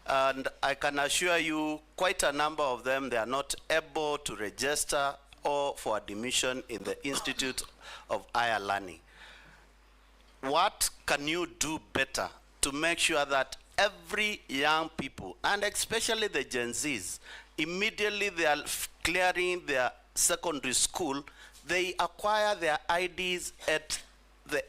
And I can assure you, quite a number of them, they are not able to register or for admission in the Institute of Higher Learning. What can you do better to make sure that every young people, and especially the Gen Zs, immediately they are clearing their secondary school, they acquire their IDs at the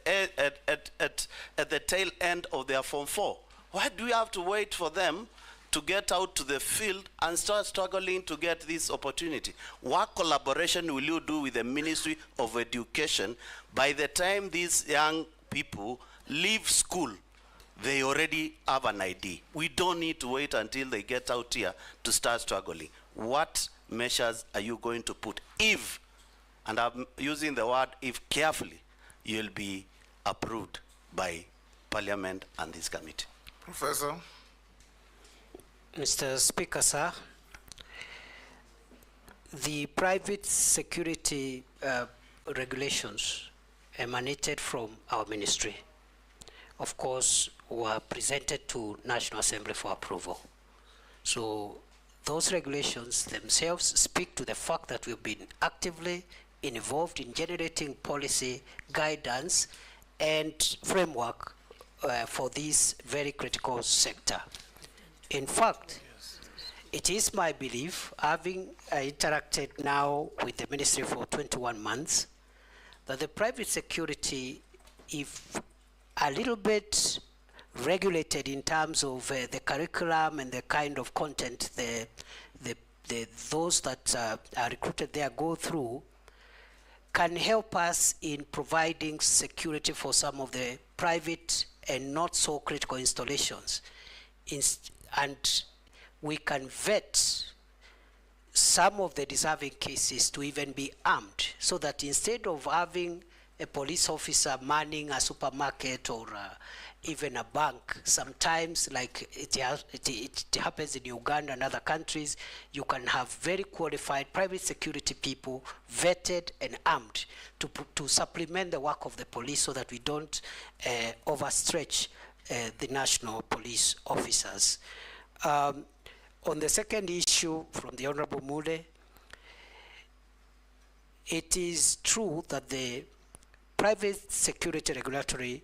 tail end of their Form 4? Why do we have to wait for them to get out to the field and start struggling to get this opportunity? What collaboration will you do with the Ministry of Education? By the time these young people leave school, they already have an ID. We don't need to wait until they get out here to start struggling. What measures are you going to put if, and I'm using the word if carefully, you'll be approved by Parliament and this committee? Professor. Mr. Speaker, sir, the private security regulations emanated from our ministry, of course, were presented to National Assembly for approval. So those regulations themselves speak to the fact that we've been actively involved in generating policy, guidance, and framework for this very critical sector. In fact, it is my belief, having interacted now with the ministry for 21 months, that the private security, if a little bit regulated in terms of the curriculum and the kind of content those that are recruited there go through, can help us in providing security for some of the private and not so critical installations. And we can vet some of the deserving cases to even be armed, so that instead of having a police officer manning a supermarket or even a bank, sometimes like it happens in Uganda and other countries, you can have very qualified private security people vetted and armed to supplement the work of the police, so that we don't overstretch the national police officers. On the second issue from the Honorable Mude, it is true that the Private Security Regulatory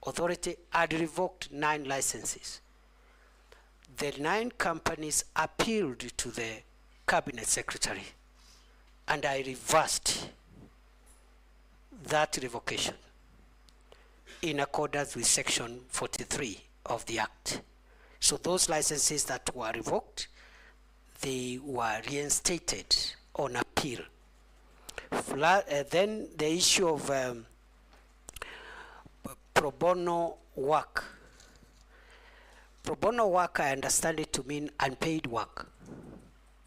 Authority had revoked 9 licenses. The 9 companies appealed to the Cabinet Secretary, and I reversed that revocation in accordance with Section 43 of the Act. So those licenses that were revoked, they were reinstated on appeal. Then the issue of pro bono work. Pro bono work, I understand it to mean unpaid work.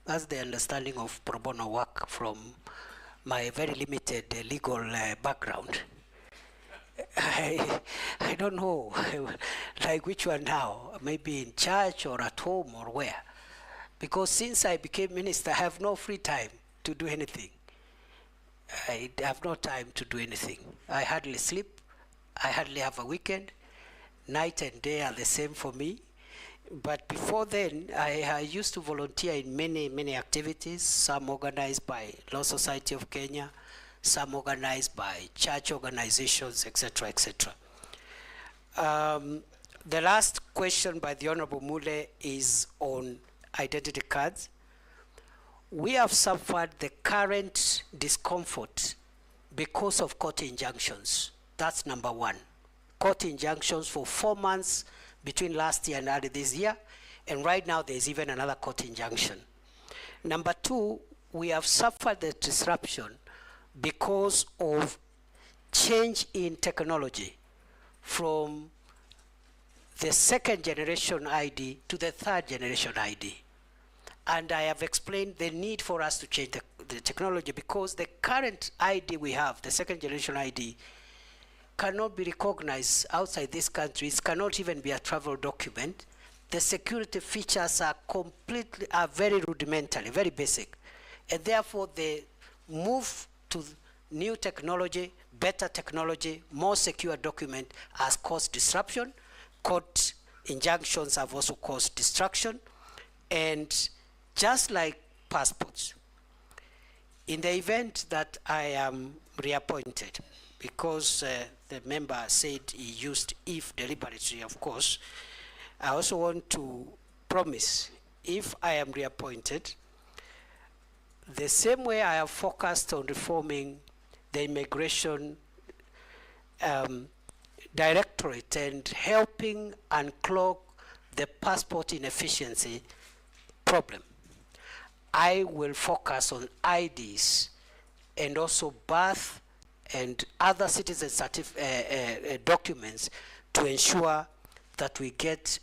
That's the understanding of pro bono work from my very limited legal background. I don't know, like which one now, maybe in church or at home or where. Because since I became minister, I have no free time to do anything. I have no time to do anything. I hardly sleep. I hardly have a weekend. Night and day are the same for me. But before then, I used to volunteer in many activities, some organized by Law Society of Kenya, some organized by church organizations, etc., etc. The last question by the Honorable Mule is on identity cards. We have suffered the current discomfort because of court injunctions. That's number one. Court injunctions for 4 months between last year and early this year, and right now there's even another court injunction. Number two, we have suffered the disruption because of change in technology from the second generation ID to the third generation ID. And I have explained the need for us to change the technology, because the current ID we have, the second generation ID, cannot be recognized outside this country. It cannot even be a travel document. The security features are very rudimentary, very basic. And therefore the move to new technology, better technology, more secure document has caused disruption. Court injunctions have also caused destruction. And just like passports, in the event that I am reappointed, because the member said he used if deliberately, of course, I also want to promise, if I am reappointed, the same way I have focused on reforming the immigration directorate and helping unclog the passport inefficiency problem, I will focus on IDs and also birth and other citizen documents to ensure that we get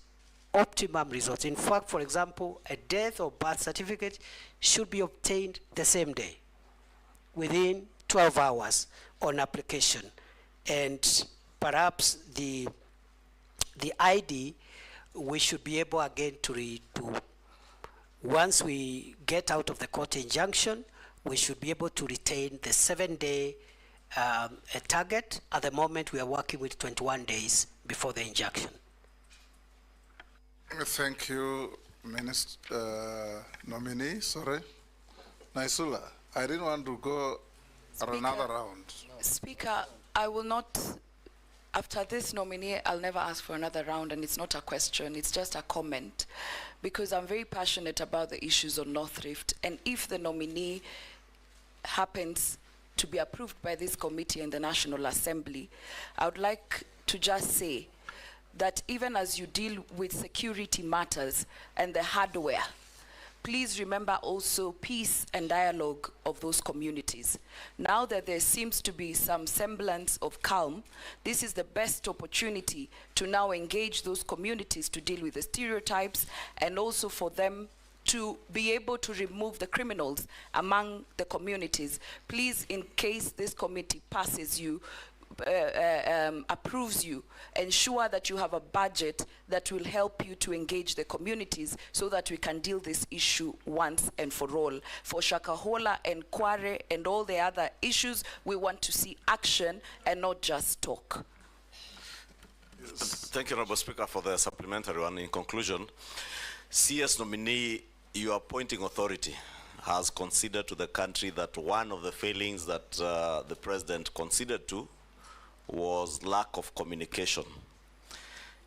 optimum results. In fact, for example, a death or birth certificate should be obtained the same day, within 12 hours on application. And perhaps the ID, we should be able again to once we get out of the court injunction, we should be able to retain the 7-day target. At the moment, we are working with 21 days before the injunction. Thank you, Minister nominee. Sorry, Naisula. I didn't want to go another round. Speaker, I will not. After this nominee, I'll never ask for another round, and it's not a question, it's just a comment, because I'm very passionate about the issues on North Rift, and if the nominee happens to be approved by this committee and the National Assembly, I would like to just say that even as you deal with security matters and the hardware, please remember also peace and dialogue of those communities. Now that there seems to be some semblance of calm, this is the best opportunity to now engage those communities to deal with the stereotypes, and also for them to be able to remove the criminals among the communities. Please, in case this committee passes you, approves you, ensure that you have a budget that will help you to engage the communities so that we can deal this issue once and for all. For Shakahola and Kware and all the other issues, we want to see action and not just talk. Yes. Thank you, Honorable Speaker, for the supplementary one. In conclusion, CS nominee, your appointing authority has considered to the country that one of the failings that the President considered to was lack of communication.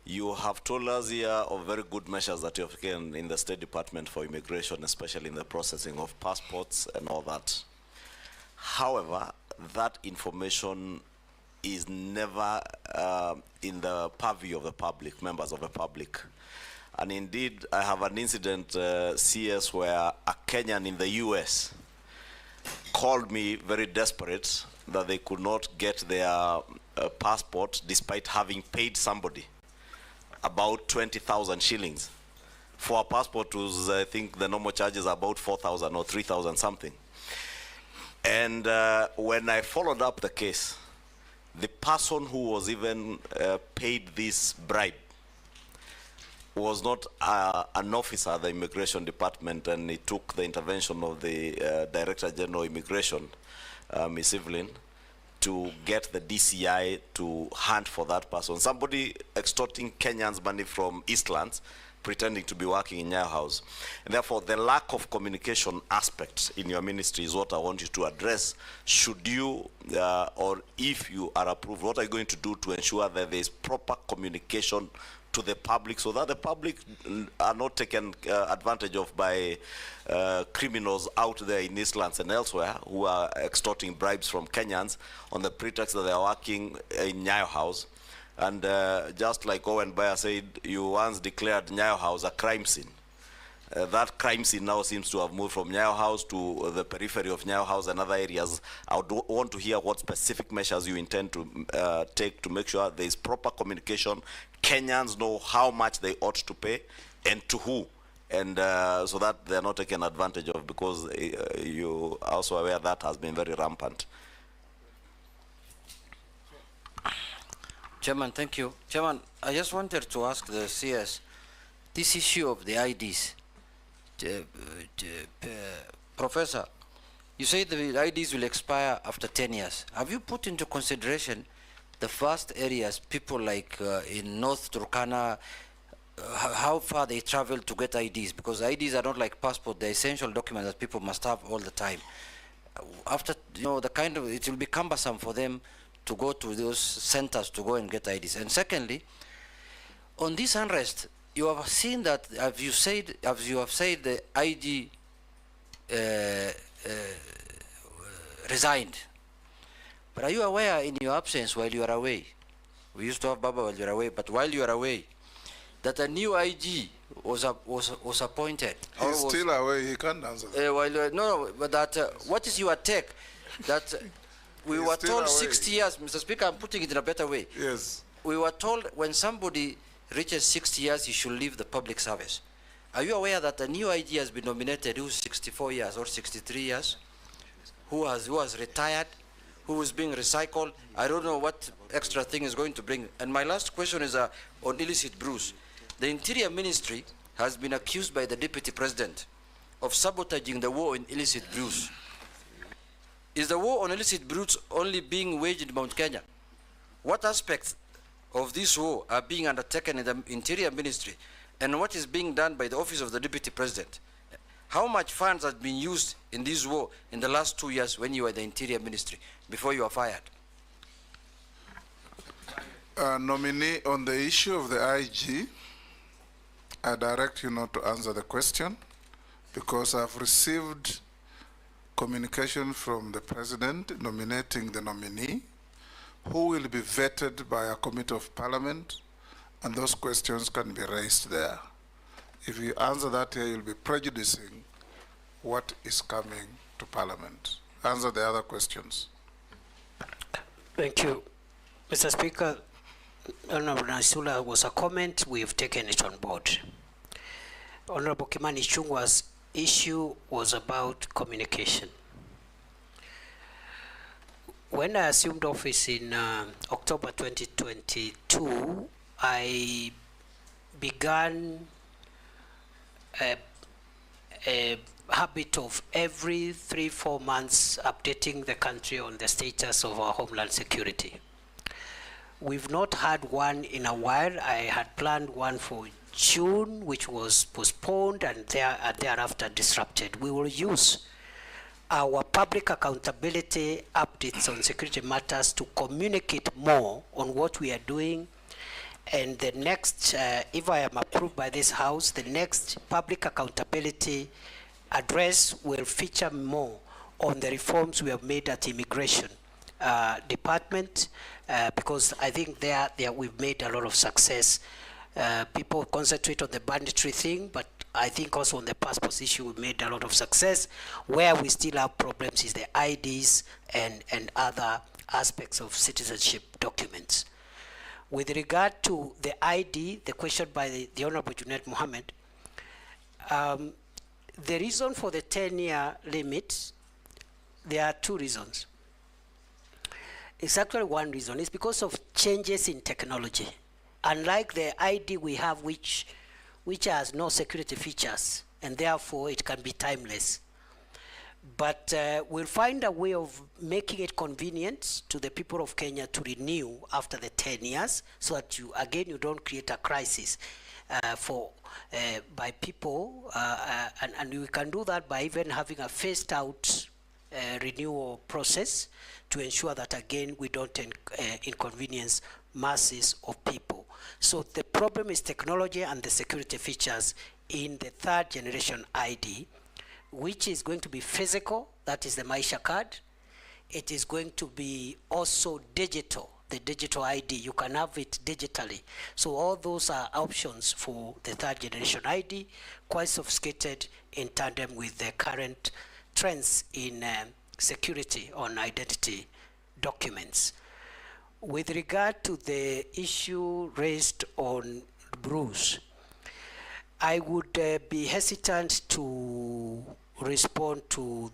You have told us here of very good measures that you have taken in the State Department for Immigration, especially in the processing of passports and all that. However, that information is never in the purview of the public, members of the public. And indeed, I have an incident, CS, where a Kenyan in the US called me very desperate that they could not get their passport despite having paid somebody about 20,000 shillings. For a passport was, I think the normal charges are about 4,000 or 3,000 something. And when I followed up the case, the person who was even paid this bribe was not an officer at the Immigration Department, and it took the intervention of the Director General of Immigration, Ms. Evelyn, to get the DCI to hunt for that person. Somebody extorting Kenyans money from Eastlands, pretending to be working in Nyayo House. And therefore, the lack of communication aspect in your ministry is what I want you to address. Should you, or if you are approved, what are you going to do to ensure that there is proper communication to the public so that the public are not taken advantage of by criminals out there in Eastlands and elsewhere who are extorting bribes from Kenyans on the pretext that they are working in Nyayo House? And just like Owen Bayer said, you once declared Nyayo House a crime scene. That crime scene now seems to have moved from Nyayo House to the periphery of Nyayo House and other areas. I would want to hear what specific measures you intend to take to make sure there is proper communication. Kenyans know how much they ought to pay and to who, and so that they're not taken advantage of, because you are also aware that has been very rampant. Chairman, thank you. Chairman, I just wanted to ask the CS, this issue of the IDs. Professor, you say the IDs will expire after 10 years. Have you put into consideration the vast areas, people like in North Turkana, how far they travel to get IDs? Because IDs are not like passport, they're essential documents that people must have all the time. After, you know, it will be cumbersome for them to go to those centers to go and get IDs. And secondly, on this unrest, you have seen that, as you have said, the IG resigned. But are you aware, in your absence while you are away, we used to have Baba while you are away, but while you are away, that a new IG was appointed? He's still away, he can't answer that. No, but that, what is your take? That we were told 60 years, Mr. Speaker, I'm putting it in a better way. Yes. We were told when somebody reaches 60 years, he should leave the public service. Are you aware that a new IG has been nominated who's 64 years or 63 years, who has retired, who is being recycled? I don't know what extra thing is going to bring. And my last question is on illicit brews. The Interior Ministry has been accused by the Deputy President of sabotaging the war in illicit brews. Is the war on illicit brews only being waged in Mount Kenya? What aspects of this war are being undertaken in the Interior Ministry, and what is being done by the Office of the Deputy President? How much funds have been used in this war in the last 2 years when you were the Interior Ministry, before you were fired? Nominee, on the issue of the IG, I direct you not to answer the question, because I've received communication from the President nominating the nominee, who will be vetted by a committee of parliament, and those questions can be raised there. If you answer that here, you'll be prejudicing what is coming to parliament. Answer the other questions. Thank you. Mr. Speaker, Honorable Nasula was a comment, we have taken it on board. Honorable Kimani Ichung'wah's issue was about communication. When I assumed office in October 2022, I began a habit of every 3-4 months updating the country on the status of our homeland security. We've not had one in a while. I had planned one for June, which was postponed and thereafter disrupted. We will use our public accountability updates on security matters to communicate more on what we are doing. And the next, if I am approved by this House, the next public accountability address will feature more on the reforms we have made at Immigration Department, because I think there we've made a lot of success. People concentrate on the banditry thing, but I think also on the passport issue we made a lot of success. Where we still have problems is the IDs and other aspects of citizenship documents. With regard to the ID, the question by the Honorable Junaid Mohammed, the reason for the 10-year limit, there are two reasons. It's actually one reason. It's because of changes in technology. Unlike the ID we have, which has no security features, and therefore it can be timeless. But we'll find a way of making it convenient to the people of Kenya to renew after the 10 years, so that you don't create a crisis by people, and we can do that by even having a phased out renewal process to ensure that again we don't inconvenience masses of people. So the problem is technology and the security features in the third generation ID, which is going to be physical, that is the Maisha card. It is going to be also digital, the digital ID. You can have it digitally. So all those are options for the third generation ID, quite sophisticated in tandem with the current trends in security on identity documents. With regard to the issue raised on Bruce, I would be hesitant to respond to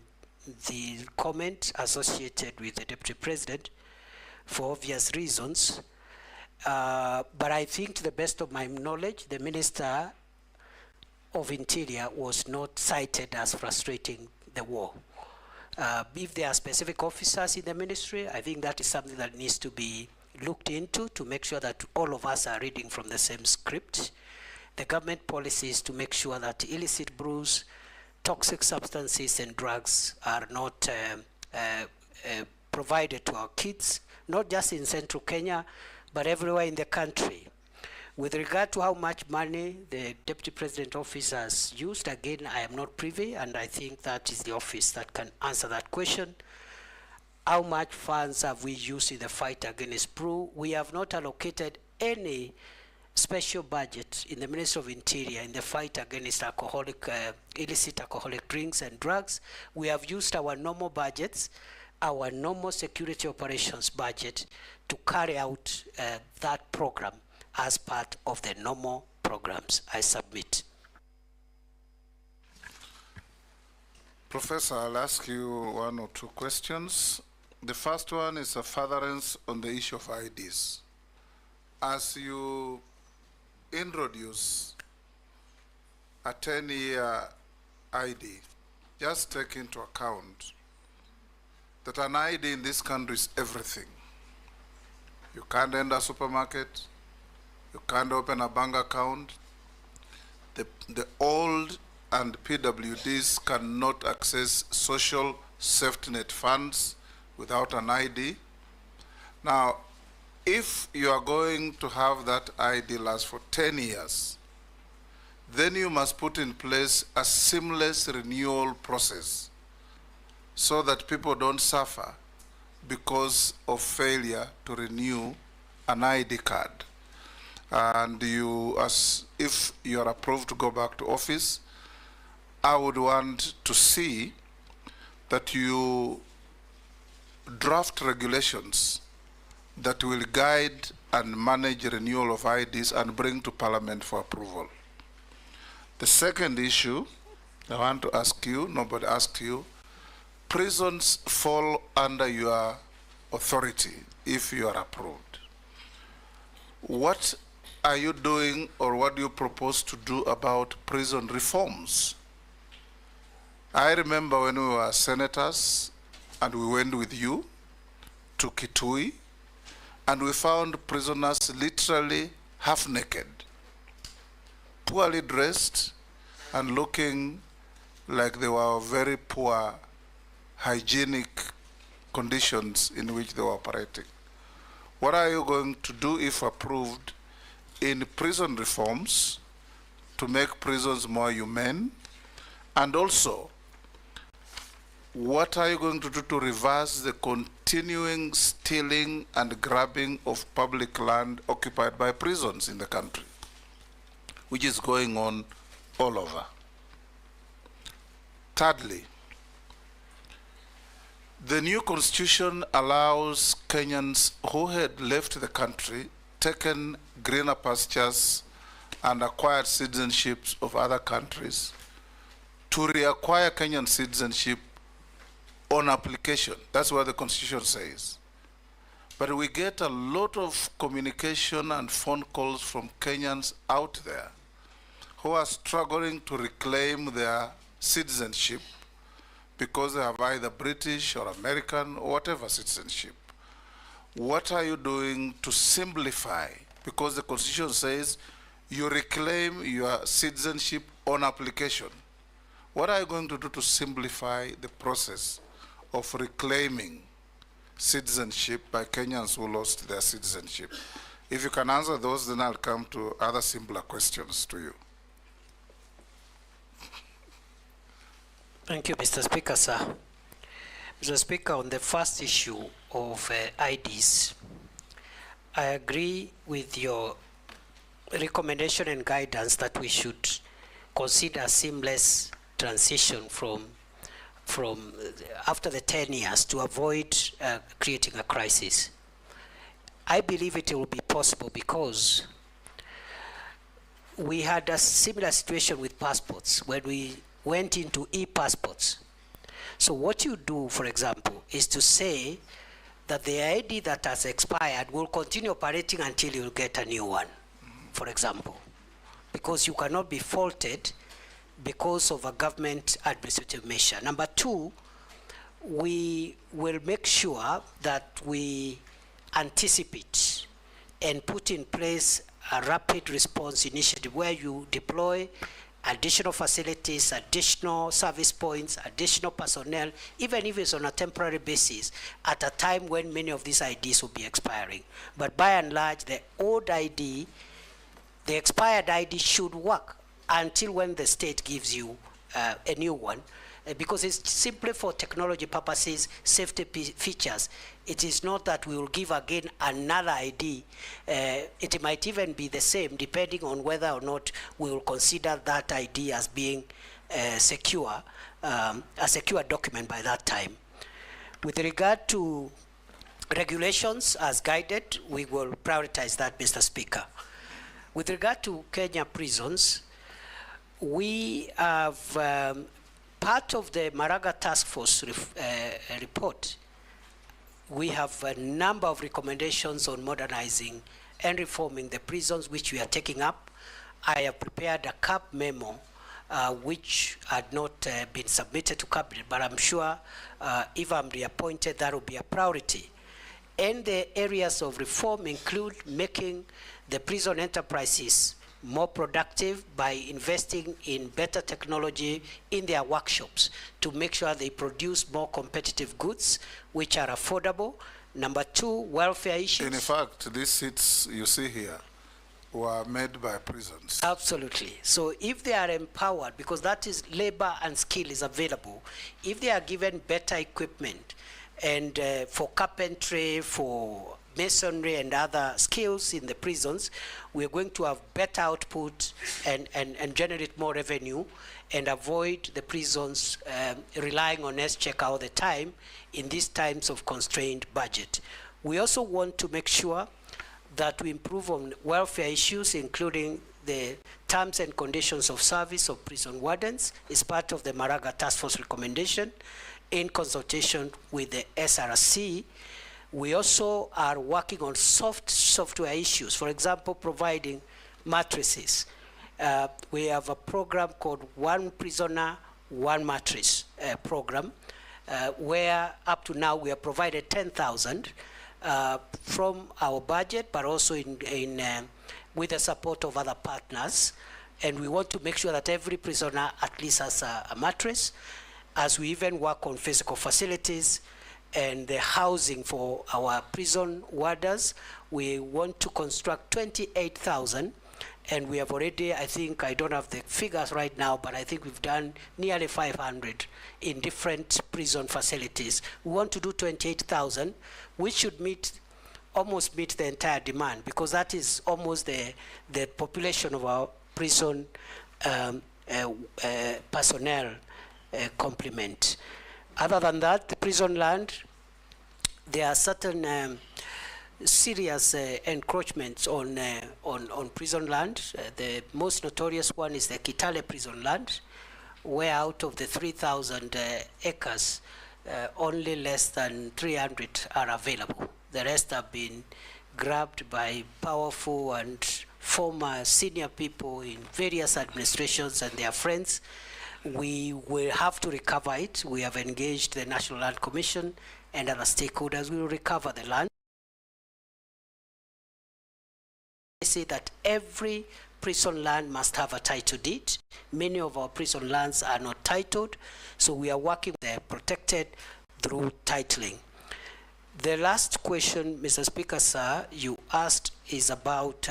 the comment associated with the Deputy President for obvious reasons. But I think, to the best of my knowledge, the Minister of Interior was not cited as frustrating the war. If there are specific officers in the ministry, I think that is something that needs to be looked into to make sure that all of us are reading from the same script. The government policy is to make sure that illicit brews, toxic substances and drugs are not provided to our kids, not just in central Kenya, but everywhere in the country. With regard to how much money the Deputy President Office has used, again, I am not privy, and I think that is the office that can answer that question. How much funds have we used in the fight against brew? We have not allocated any special budget in the Ministry of Interior in the fight against illicit alcoholic drinks and drugs. We have used our normal budgets, our normal security operations budget, to carry out that program as part of the normal programs. I submit. Professor, I'll ask you one or two questions. The first one is a furtherance on the issue of IDs. As you introduce a 10-year ID, just take into account that an ID in this country is everything. You can't enter a supermarket, you can't open a bank account. The old and PWDs cannot access social safety net funds without an ID. Now, if you are going to have that ID last for 10 years, then you must put in place a seamless renewal process so that people don't suffer because of failure to renew an ID card. And if you are approved to go back to office, I would want to see that you draft regulations that will guide and manage renewal of IDs and bring to Parliament for approval. The second issue I want to ask you, nobody asked you, prisons fall under your authority if you are approved. What are you doing, or what do you propose to do about prison reforms? I remember when we were senators and we went with you to Kithure, and we found prisoners literally half naked, poorly dressed, and looking like they were very poor hygienic conditions in which they were operating. What are you going to do, if approved, in prison reforms to make prisons more humane? And also, what are you going to do to reverse the continuing stealing and grabbing of public land occupied by prisons in the country, which is going on all over? Thirdly, the new constitution allows Kenyans who had left the country, taken greener pastures, and acquired citizenships of other countries to reacquire Kenyan citizenship on application. That's what the constitution says. But we get a lot of communication and phone calls from Kenyans out there who are struggling to reclaim their citizenship because they have either British or American or whatever citizenship. What are you doing to simplify? Because the Constitution says you reclaim your citizenship on application. What are you going to do to simplify the process of reclaiming citizenship by Kenyans who lost their citizenship? If you can answer those, then I'll come to other simpler questions to you. Thank you, Mr. Speaker, sir. Mr. Speaker, on the first issue of IDs, I agree with your recommendation and guidance that we should consider seamless transition from after the 10 years to avoid creating a crisis. I believe it will be possible because we had a similar situation with passports when we went into e-passports. So what you do, for example, is to say that the ID that has expired will continue operating until you get a new one, for example, because you cannot be faulted because of a government administrative measure. Number two, we will make sure that we anticipate and put in place a rapid response initiative where you deploy additional facilities, additional service points, additional personnel, even if it's on a temporary basis, at a time when many of these IDs will be expiring. But by and large, the old ID, the expired ID should work until when the state gives you a new one, because it's simply for technology purposes, safety features. It is not that we will give again another ID. It might even be the same, depending on whether or not we will consider that ID as being secure, a secure document by that time. With regard to regulations as guided, we will prioritize that, Mr. Speaker. With regard to Kenya prisons, we have part of the Maraga Task Force report. We have a number of recommendations on modernizing and reforming the prisons, which we are taking up. I have prepared a CAB memo, which had not been submitted to Cabinet, but I'm sure if I'm reappointed, that will be a priority. And the areas of reform include making the prison enterprises more productive by investing in better technology in their workshops to make sure they produce more competitive goods which are affordable. Number two, welfare issues. In fact, these seats you see here were made by prisons. Absolutely. So if they are empowered, because that is labor and skill is available, if they are given better equipment and for carpentry, for masonry and other skills in the prisons, we're going to have better output and generate more revenue and avoid the prisons relying on S-check all the time in these times of constrained budget. We also want to make sure that we improve on welfare issues, including the terms and conditions of service of prison wardens. Is part of the Maraga Task Force recommendation in consultation with the SRC. We also are working on software issues, for example, providing mattresses. We have a program called One Prisoner, One Mattress program, where up to now we have provided 10,000 from our budget, but also with the support of other partners. And we want to make sure that every prisoner at least has a mattress, as we even work on physical facilities and the housing for our prison warders. We want to construct 28,000, and we have already, I think, I don't have the figures right now, but I think we've done nearly 500 in different prison facilities. We want to do 28,000, which should almost meet the entire demand, because that is almost the population of our prison personnel complement. Other than that, the prison land, there are certain serious encroachments on prison land. The most notorious one is the Kithure prison land, where out of the 3,000 acres, only less than 300 are available. The rest have been grabbed by powerful and former senior people in various administrations and their friends. We will have to recover it. We have engaged the National Land Commission and other stakeholders. We will recover the land. I say that every prison land must have a title deed. Many of our prison lands are not titled, so we are working with the protected through titling. The last question, Mr. Speaker, sir, you asked is about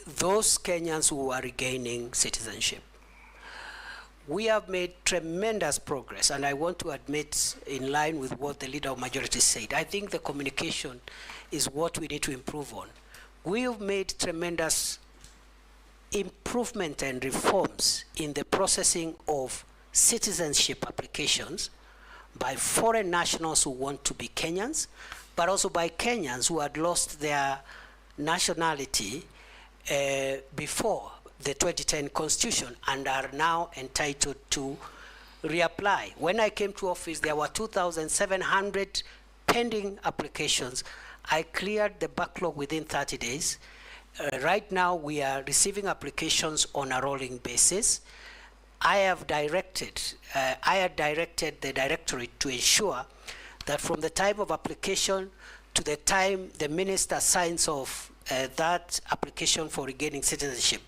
those Kenyans who are regaining citizenship. We have made tremendous progress, and I want to admit, in line with what the Leader of Majority said, I think the communication is what we need to improve on. We have made tremendous improvement and reforms in the processing of citizenship applications by foreign nationals who want to be Kenyans, but also by Kenyans who had lost their nationality before the 2010 Constitution and are now entitled to reapply. When I came to office, there were 2,700 pending applications. I cleared the backlog within 30 days. Right now, we are receiving applications on a rolling basis. I had directed the Directorate to ensure that from the time of application to the time the Minister signs off that application for regaining citizenship,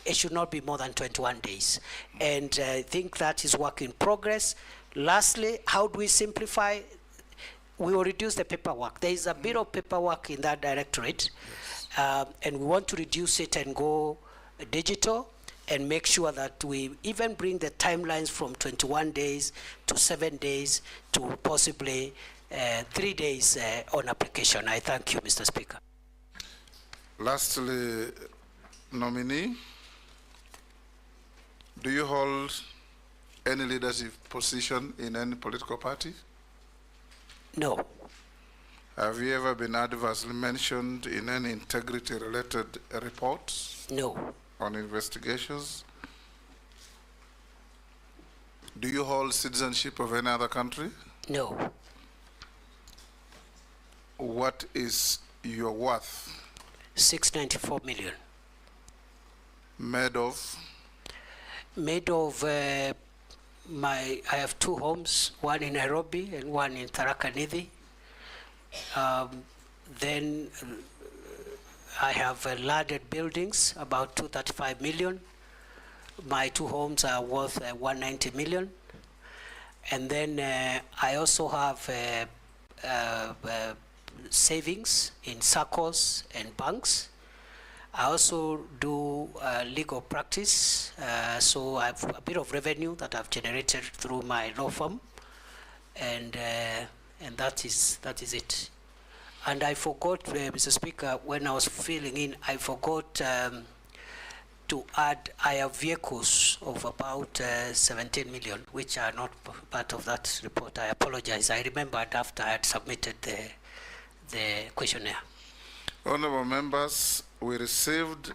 it should not be more than 21 days. And I think that is work in progress. Lastly, how do we simplify? We will reduce the paperwork. There is a bit of paperwork in that Directorate, and we want to reduce it and go digital and make sure that we even bring the timelines from 21 days to 7 days to possibly 3 days on application. I thank you, Mr. Speaker. Lastly, nominee, do you hold any leadership position in any political party? No. Have you ever been adversely mentioned in any integrity-related reports? No. On investigations? Do you hold citizenship of any other country? No. What is your worth? 694 million. Made of? Made of I have 2 homes, one in Nairobi and one in Tharaka Nithi. Then I have landed buildings, about 235 million. My 2 homes are worth 190 million. And then I also have savings in SACCOs and banks. I also do legal practice, so I have a bit of revenue that I've generated through my law firm, and that is it. And I forgot, Mr. Speaker, when I was filling in, I forgot to add, I have vehicles of about 17 million, which are not part of that report. I apologize. I remembered after I had submitted the questionnaire. Honorable members, we received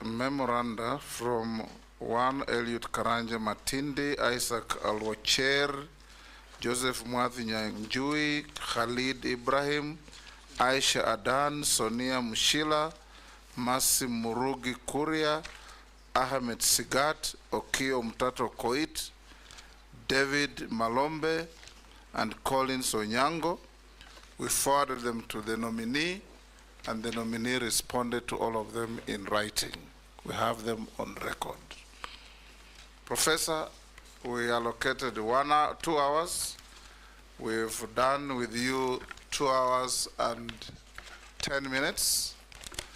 a memoranda from one Eliud Karanja Matindi, Isaac Alwacher, Joseph Mwathi Nyanjui, Khalid Ibrahim, Aisha Adan, Sonia Mushila, Masi Murugi Kuria, Ahmed Sigat, Okio Mtato Koit, David Malombe, and Collins Onyango. We forwarded them to the nominee, and the nominee responded to all of them in writing. We have them on record. Professor, we allocated 2 hours. We've done with you 2 hours and 10 minutes.